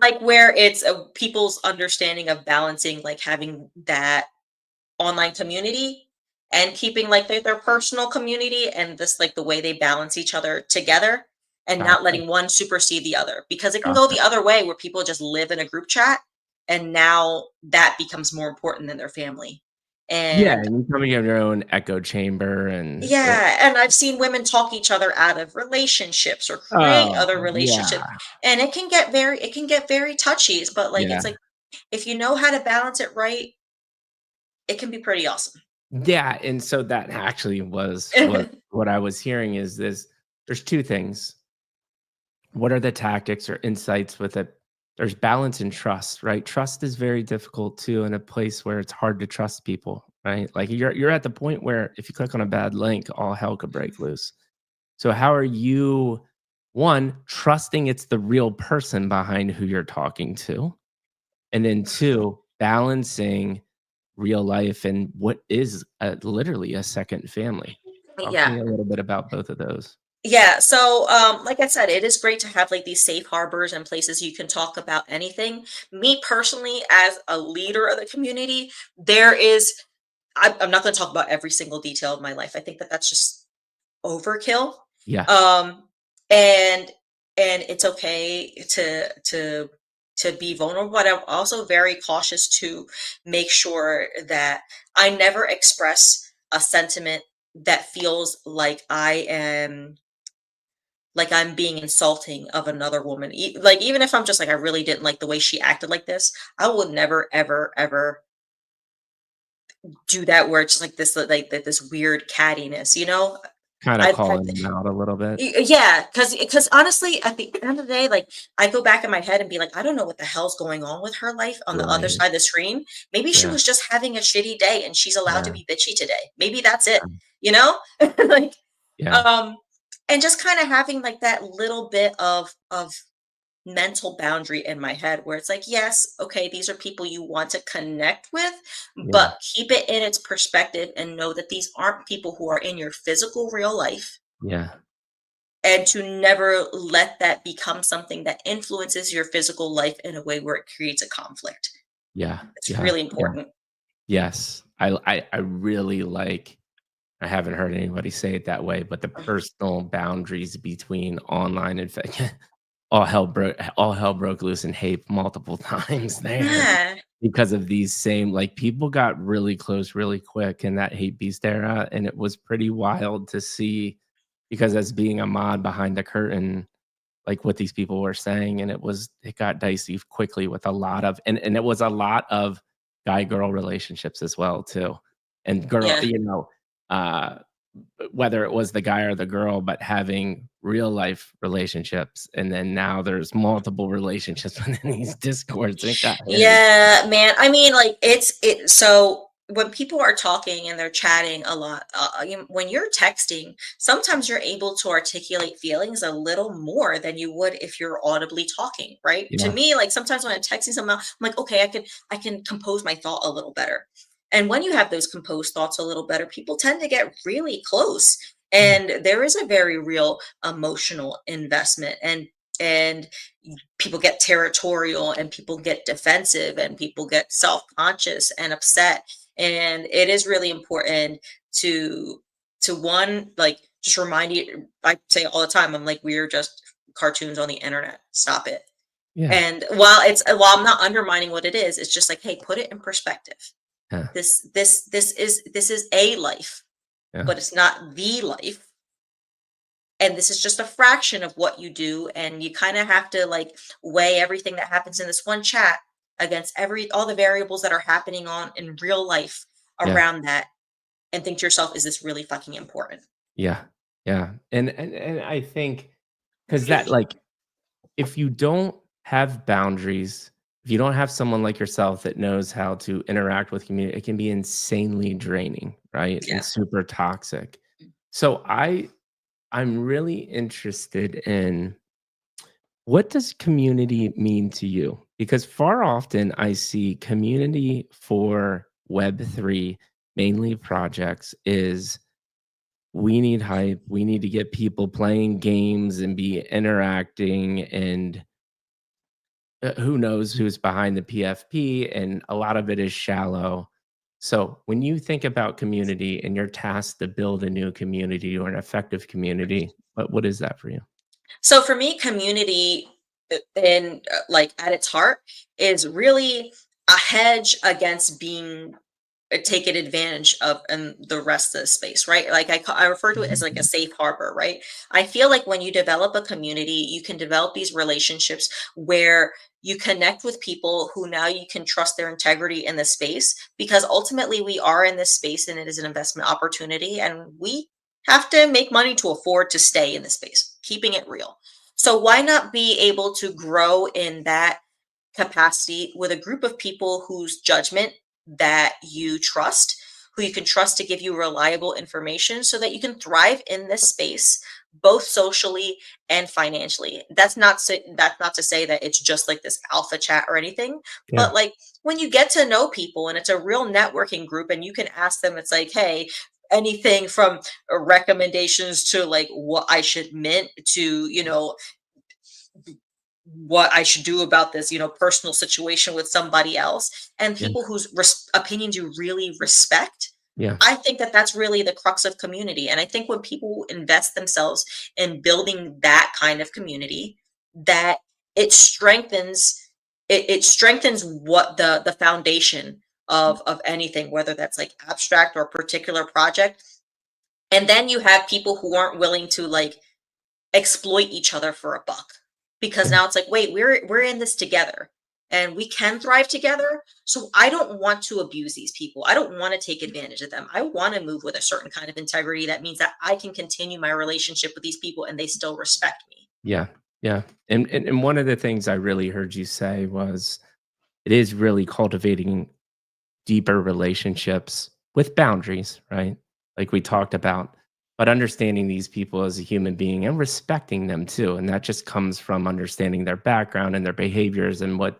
Like where it's people's understanding of balancing, like having that online community and keeping like their personal community, and this like the way they balance each other together and not Gotcha. letting one supersede the other, because it can go Gotcha. the other way where people just live in a group chat and now that becomes more important than their family. Yeah, And and you coming in your own echo chamber and yeah, and I've seen women talk each other out of relationships or create oh, other relationships, yeah, and it can get very touchy, but like yeah. it's like if you know how to balance it right, it can be pretty awesome. Yeah, and so that actually was what I was hearing is this there's 2 things. What are the tactics or insights with it? There's balance and trust, right? Trust is very difficult too in a place where it's hard to trust people, right? Like you're at the point where if you click on a bad link, all hell could break loose. So how are you, one, trusting it's the real person behind who you're talking to? And then two, balancing real life and what is literally a second family. Talk to Yeah. me a little bit about both of those. Yeah, so like I said, it is great to have like these safe harbors and places you can talk about anything. Me personally, as a leader of the community, there is I'm not going to talk about every single detail of my life. I think that that's just overkill. Yeah. Um, and it's okay to be vulnerable, but I'm also very cautious to make sure that I never express a sentiment that feels like I'm being insulting of another woman. Like even if I'm just like I really didn't like the way she acted like this, I would never ever ever do that where it's like this weird cattiness, you know? Kinda I calling them out a little bit. Yeah, because honestly, at the end of the day, like, I go back in my head and be like, "I don't know what the hell's going on with her life on the other Right. side of the screen. Maybe she Yeah. was just having a shitty day and she's allowed to Yeah. be bitchy today. Maybe that's it." You know? Like, Yeah. um, and just kinda having, like, that little bit of mental boundary in my head where it's like, "Yes, okay, these are people you want to connect with, Yeah. but keep it in its perspective and know that these aren't people who are in your physical real life." Yeah. And to never let that become something that influences your physical life in a way where it creates a conflict. Yeah. It's Yeah. really Yeah. important. Yes. I really like I haven't heard anybody say it that way, but the personal boundaries between online and all hell broke loose in hate multiple times there Yeah. because of these same like, people got really close really quick in that hate beast era, and it was pretty wild to see because as being a mod behind the curtain, like, what these people were saying, and it got dicey quickly with a lot of and it was a lot of guy-girl relationships as well too, and girl Yeah. uh whether it was the guy or the girl, but having real life relationships, and then now there's multiple relationships within these discords, it got hairy. Yeah, man. I mean, like so when people are talking and they're chatting a lot, when you're texting, sometimes you're able to articulate feelings a little more than you would if you're audibly talking, right? To Yeah, me, like sometimes when I'm texting someone, I'm like, okay, I can compose my thought a little better. And when you have those composed thoughts a little better, people tend to get really close. yeah, And there is a very real emotional investment. And people get territorial and people get defensive and people get self-conscious and upset, and it is really important to one like just remind you. I say all the time, I'm like, we're just cartoons on the internet, stop it. yeah, And while I'm not undermining what it is, it's just like, hey, put it in perspective. yeah, This is a life, yeah, but it's not the life, and this is just a fraction of what you do, and you kind of have to like weigh everything that happens in this one chat against every all the variables that are happening on in real life yeah, around that, and think to yourself, is this really fucking important? yeah, yeah, and I think because that, like, if you don't have boundaries, if you don't have someone like yourself that knows how to interact with community, it can be insanely draining, right? And Yeah. super toxic. So I'm really interested in what does community mean to you? Because far often I see community for Web3, mainly projects, is we need hype. We need to get people playing games and be interacting and who knows who's behind the PFP, and a lot of it is shallow. So when you think about community and you're tasked to build a new community or an effective community, what is that for you? So for me, community in like at its heart is really a hedge against being taken advantage of in the rest of the space, right? Like I refer to it as like a safe harbor, right? I feel like when you develop a community, you can develop these relationships where you connect with people who now you can trust their integrity in the space, because ultimately we are in this space and it is an investment opportunity, and we have to make money to afford to stay in the space, keeping it real. So why not be able to grow in that capacity with a group of people whose judgment that you trust, who you can trust to give you reliable information so that you can thrive in this space, both socially and financially. That's not to say that it's just like this alpha chat or anything, Yeah. but like when you get to know people and it's a real networking group and you can ask them, it's like, hey, anything from recommendations to like what I should mint to, what I should do about this, personal situation with somebody else, and Yeah. people whose opinions you really respect. Yeah. I think that that's really the crux of community. And I think when people invest themselves in building that kind of community, that it strengthens it strengthens what the foundation of anything, whether that's like abstract or a particular project. And then you have people who aren't willing to like exploit each other for a buck, because Yeah. now it's like, wait, we're in this together and we can thrive together. So I don't want to abuse these people. I don't want to take advantage of them. I want to move with a certain kind of integrity that means that I can continue my relationship with these people and they still respect me. Yeah. Yeah. And one of the things I really heard you say was it is really cultivating deeper relationships with boundaries, right? Like we talked about, but understanding these people as a human being and respecting them too. And that just comes from understanding their background and their behaviors and what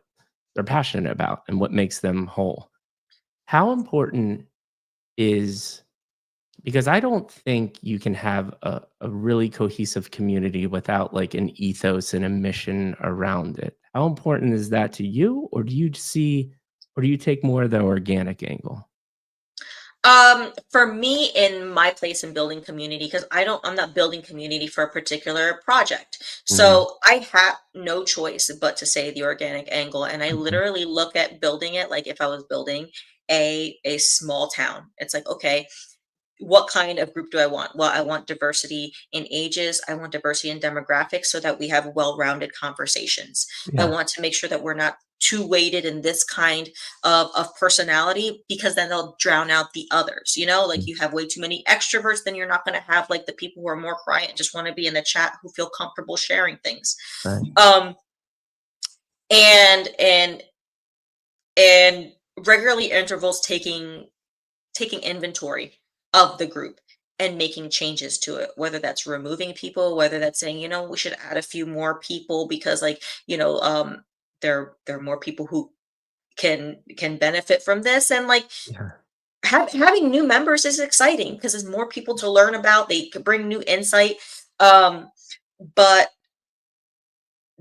they're passionate about and what makes them whole. How important is, because I don't think you can have a really cohesive community without like an ethos and a mission around it. How important is that to you? Or do you see, or do you take more of the organic angle? For me, in my place in building community, because I'm not building community for a particular project. Mhm, So I have no choice but to say the organic angle. And I mhm. literally look at building it like if I was building a small town. It's like, okay, what kind of group do I want? Well, I want diversity in ages. I want diversity in demographics so that we have well-rounded conversations. I Yeah, want to make sure that we're not too weighted in this kind of personality, because then they'll drown out the others. Like mm, you have way too many extroverts, then you're not going to have like the people who are more quiet and just want to be in the chat, who feel comfortable sharing things. right. Um, and and and regularly intervals taking inventory of the group and making changes to it, whether that's removing people, whether that's saying, we should add a few more people because like, there are more people who can benefit from this. And like Yeah, having new members is exciting because there's more people to learn about. They could bring new insight. Um, but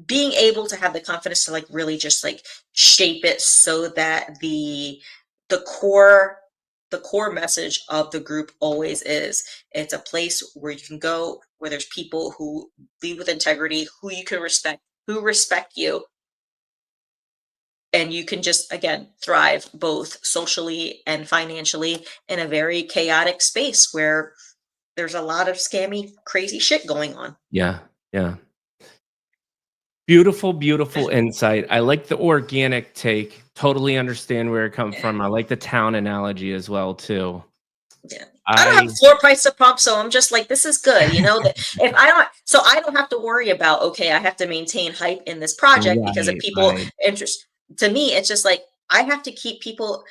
being able to have the confidence to like really just like shape it so that the core the core message of the group always is, it's a place where you can go, where there's people who lead with integrity, who you can respect, who respect you, and you can just again thrive both socially and financially in a very chaotic space where there's a lot of scammy crazy shit going on. yeah, yeah. Beautiful, beautiful insight. I like the organic take. Totally understand where it comes Yeah. from. I like the town analogy as well too. Yeah. I don't have I a floor price to pump, so I'm just like, this is good, that if I don't, so I don't have to worry about, okay, I have to maintain hype in this project because of Right, people right. interest. To me, it's just like, I have to keep people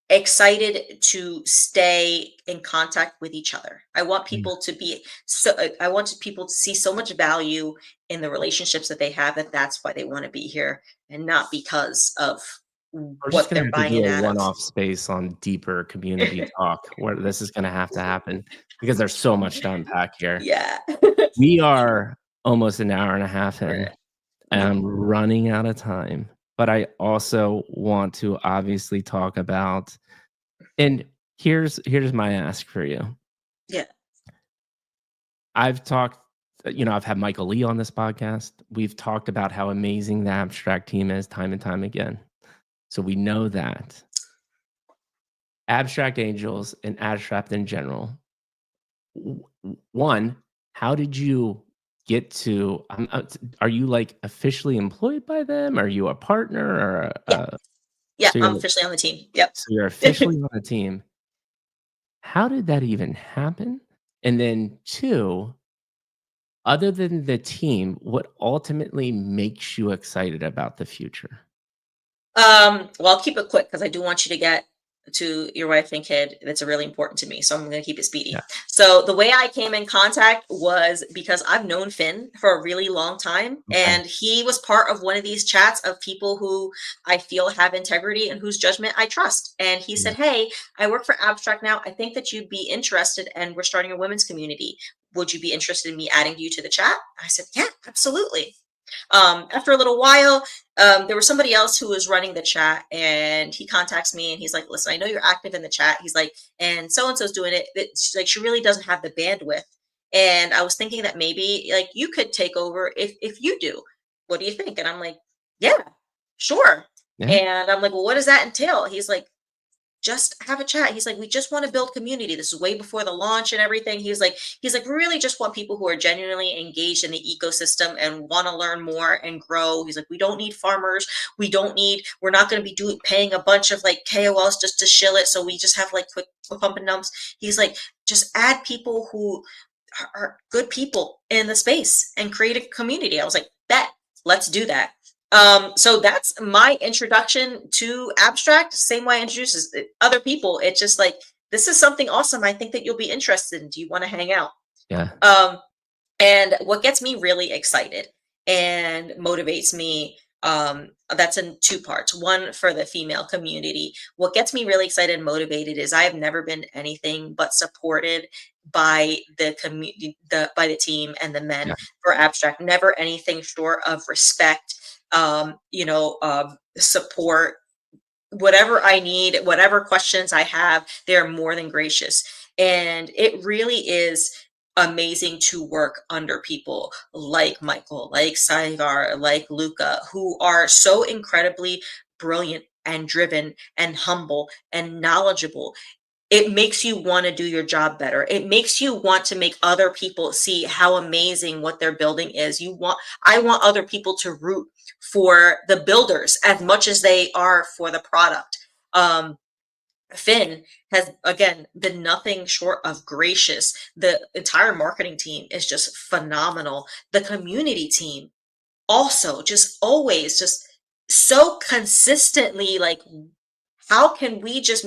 excited to stay in contact with each other. I want Yeah. people to be so, I want people to see so much value in the relationships that they have, that that's why they want to be here and not because of We're just what gonna they're have to buying do it a out of. one-off space on deeper community talk where this is gonna have to happen because there's so much to unpack here. Yeah. We are almost an hour and a half in. Mhm. I'm running out of time, but I also want to obviously talk about, and here's my ask for you. Yeah. I've talked, I've had Michael Lee on this podcast. We've talked about how amazing the abstract team is time and time again. So we know that abstract angels and abstract in general. One, how did you get to? Are you like officially employed by them? Are you a partner or Yeah. Yeah. so I'm you're officially on the team. Yep. so you're officially on the team? How did that even happen? And then two, other than the team, what ultimately makes you excited about the future? Well, I'll keep it quick because I do want you to get to your wife and kid. That's really important to me. So I'm going to keep it Yeah. speedy. So the way I came in contact was because I've known Finn for a really long time. Okay. And he was part of one of these chats of people who I feel have integrity and whose judgment I trust. And he Yeah. said, "Hey, I work for Abstract now. I think that you'd be interested, and we're starting a women's community. Would you be interested in me adding you to the chat?" I said, "Yeah, absolutely." After a little while, there was somebody else who was running the chat, and he contacts me and he's like, "Listen, I know you're active in the chat." He's like, "And so and so's doing it. It's like she really doesn't have the bandwidth, and I was thinking that maybe like you could take over if you do. What do you think?" And I'm like, "Yeah, sure." Yeah. And I'm like, "Well, what does that entail?" He's like, "Just have a chat." He's like, "We just want to build community. This is way before the launch and everything." He's like, "We really just want people who are genuinely engaged in the ecosystem and want to learn more and grow." He's like, "We don't need farmers. We're not going to be paying a bunch of like KOLs just to shill it. So we just have like quick pump and dumps." He's like, "Just add people who are good people in the space and create a community." I was like, "Bet, let's do that." So that's my introduction to abstract. Same way I introduce other people. It's just like, this is something awesome. I think that you'll be interested in. Do you want to hang out? Yeah. Um, and what gets me really excited and motivates me, that's in two parts. One, for the female community. What gets me really excited and motivated is I have never been anything but supported by the community, by the team and the men Yeah. for abstract. Never anything short of respect, support, whatever I need, whatever questions I have, they're more than gracious. And it really is amazing to work under people like Michael, like Saivar, like Luca, who are so incredibly brilliant and driven and humble and knowledgeable. It makes you want to do your job better. It makes you want to make other people see how amazing what they're building is. I want other people to root for the builders as much as they are for the product. Um, Finn has again been nothing short of gracious. The entire marketing team is just phenomenal. The community team also just always just so consistently like, how can we just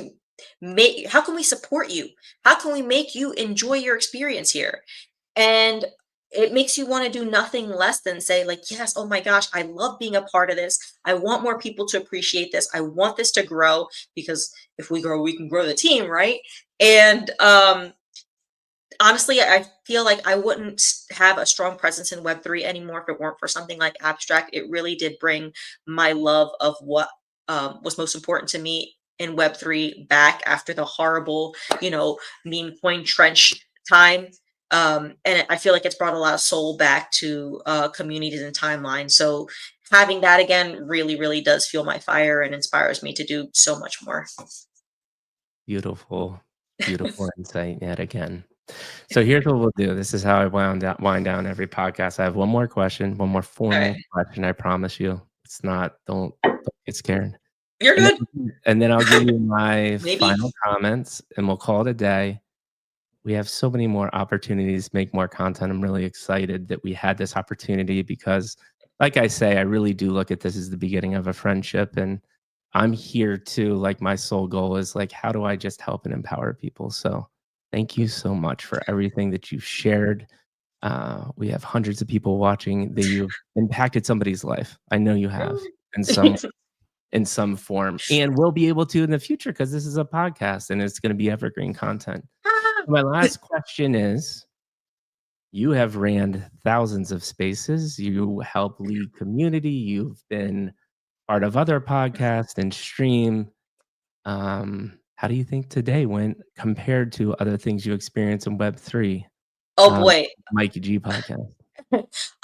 how can we support you? How can we make you enjoy your experience here? And it makes you want to do nothing less than say like, yes, oh my gosh, I love being a part of this. I want more people to appreciate this. I want this to grow, because if we grow, we can grow the team, right? And honestly, I feel like I wouldn't have a strong presence in Web3 anymore if it weren't for something like abstract. It really did bring my love of what was most important to me in Web3 back after the horrible, meme coin trench time. And I feel like it's brought a lot of soul back to communities and timelines. So having that again really, really does fuel my fire and inspires me to do so much more. Beautiful, beautiful insight yet again. So here's what we'll do. This is how I wind down every podcast. I have one more question, one more All formal right. question. I promise you. It's not. Don't get scared. You're And good. then I'll give you my Maybe. final comments, and we'll call it a day. We have so many more opportunities to make more content. I'm really excited that we had this opportunity because, like I say, I really do look at this as the beginning of a friendship. And I'm here too. Like, my sole goal is like, how do I just help and empower people? So thank you so much for everything that you've shared. We have hundreds of people watching that you've impacted somebody's life. I know you have in some form, and we'll be able to in the future because this is a podcast and it's going to be evergreen content. My last question is, You have ran thousands of spaces. You help lead community. You've been part of other podcasts and stream. How do you think today went compared to other things you experienced in Web3? Oh Um, boy. Mikey G podcast.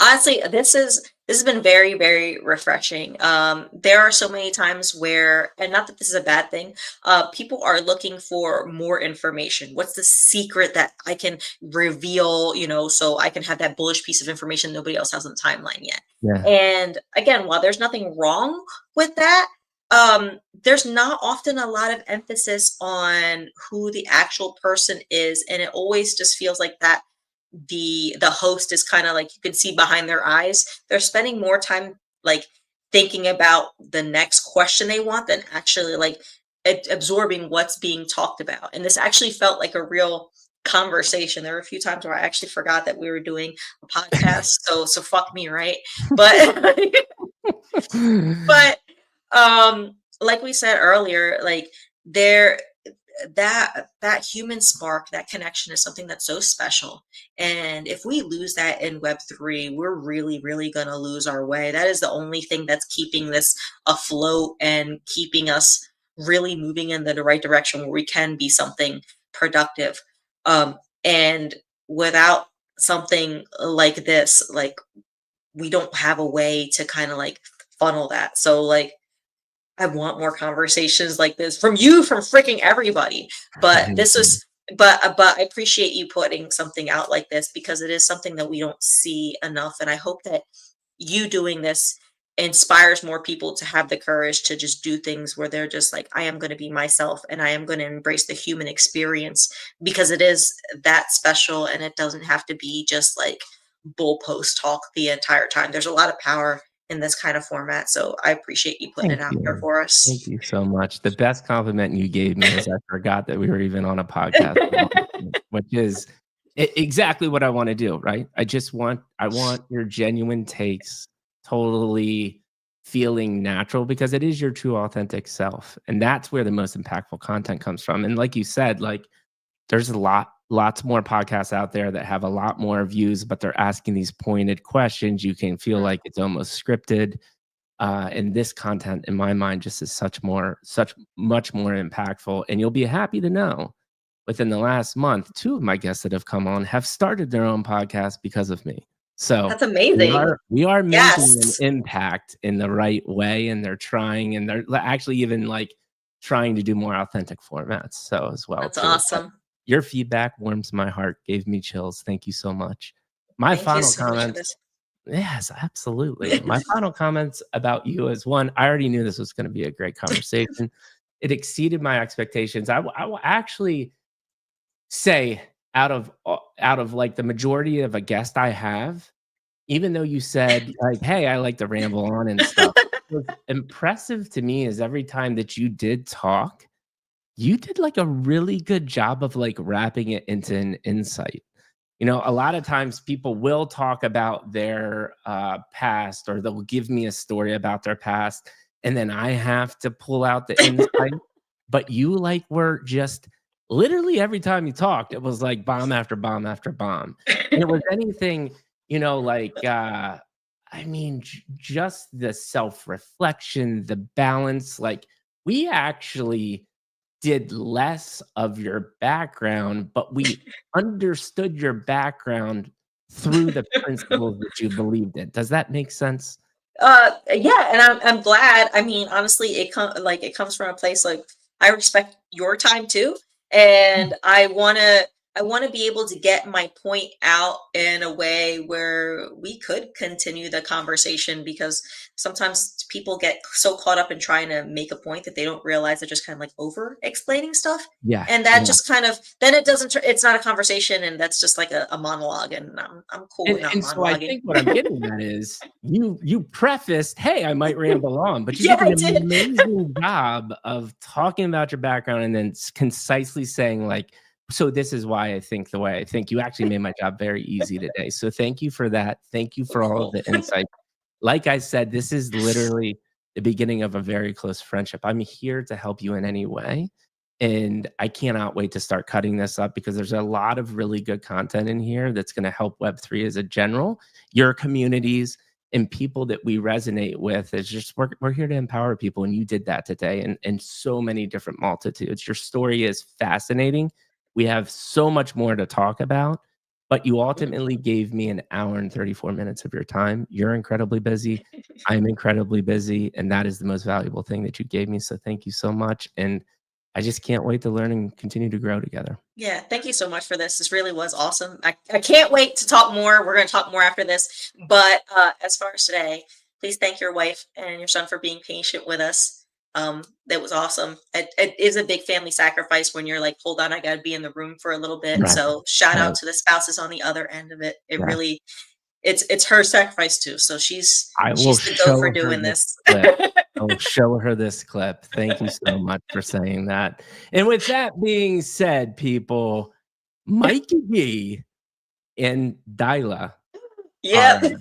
Honestly, this has been very, very refreshing. There are so many times where, and not that this is a bad thing, people are looking for more information. What's the secret that I can reveal, so I can have that bullish piece of information nobody else has on the timeline yet? Yeah. And again, while there's nothing wrong with that, there's not often a lot of emphasis on who the actual person is, and it always just feels like that the host is kind of like you can see behind their eyes. They're spending more time like thinking about the next question they want than actually like absorbing what's being talked about. And this actually felt like a real conversation. There were a few times where I actually forgot that we were doing a podcast. So fuck me, right? But but like we said earlier, like there that human spark, that connection is something that's so special. And if we lose that in Web3, we're really, really going to lose our way. That is the only thing that's keeping this afloat and keeping us really moving in the right direction where we can be something productive. And without something like this, like we don't have a way to kind of like funnel that. So like I want more conversations like this from you, from freaking everybody. But this is, but I appreciate you putting something out like this because it is something that we don't see enough. And I hope that you doing this inspires more people to have the courage to just do things where they're just like, I am going to be myself and I am going to embrace the human experience because it is that special and it doesn't have to be just like bull post talk the entire time. There's a lot of power in this kind of format. So I appreciate you putting it Thank out there you. for Thank us. you so much. The best compliment you gave me is I forgot that we were even on a podcast, which is exactly what I want to do, right? I want your genuine takes, totally feeling natural because it is your true authentic self. And that's where the most impactful content comes from. And like you said, like there's lots more podcasts out there that have a lot more views, but they're asking these pointed questions. You can feel Mhm. like it's almost scripted. And this content, in my mind, just is such much more impactful. And you'll be happy to know within the last month, two of my guests that have come on have started their own podcast because of me. So That's amazing. we are making an Yes. impact in the right way, and they're trying, and they're actually even like trying to do more authentic formats. So as well That's too. But awesome. your feedback warms my heart, gave me chills. Thank you so much. My Thank you final so much for comments. this. Yes, absolutely. My final comments about you is one, I already knew this was going to be a great conversation. It exceeded my expectations. I will actually say out of like the majority of a guest I have, even though you said like, "Hey, I like to ramble on and stuff." What's impressive to me is every time that you did talk, you did like a really good job of like wrapping it into an insight. You know, a lot of times people will talk about their past or they'll give me a story about their past, and then I have to pull out the insight. But you like were just literally every time you talked, it was like bomb after bomb after bomb. And it was anything, like I mean, just the self-reflection, the balance. Like we actually did less of your background, but we understood your background through the principles that you believed in. Does that make sense? Yeah, and I'm glad. I mean, honestly, it comes from a place like I respect your time too, and I want to be able to get my point out in a way where we could continue the conversation because sometimes people get so caught up in trying to make a point that they don't realize they're just kind of like over explaining stuff. Yeah, And that yeah. just kind of then it doesn't it's not a conversation and that's just like a monologue and I'm cool with not And so I monologuing. think what I'm getting at is you prefaced, "Hey, I might ramble on," but you Yeah, did I an did. amazing job of talking about your background and then concisely saying like, "So this is why I think the way I think." You actually made my job very easy today. So thank you for that. Thank you for all of Cool. the insight. Like I said, this is literally the beginning of a very close friendship. I'm here to help you in any way. And I cannot wait to start cutting this up because there's a lot of really good content in here that's going to help Web3 as a general, your communities, and people that we resonate with. Is just we're here to empower people, and you did that today, and so many different multitudes. Your story is fascinating. We have so much more to talk about, but you ultimately gave me an hour and 34 minutes of your time. You're incredibly busy. I'm incredibly busy, and that is the most valuable thing that you gave me. So thank you so much. And I just can't wait to learn and continue to grow together. Yeah, thank you so much for this. This really was awesome. I can't wait to talk more. We're going to talk more after this. But as far as today, please thank your wife and your son for being patient with us. That was awesome. It is a big family sacrifice when you're like, hold on, I got to be in the room for a little bit. Right. So shout out Right. to the spouses on the other end of it. It Yeah. really, it's her sacrifice too. So I will she's the go for show her doing this this. clip. I will show her this clip. Thank you so much for saying that. And with that being said, people, Mikey and Daila are Yep.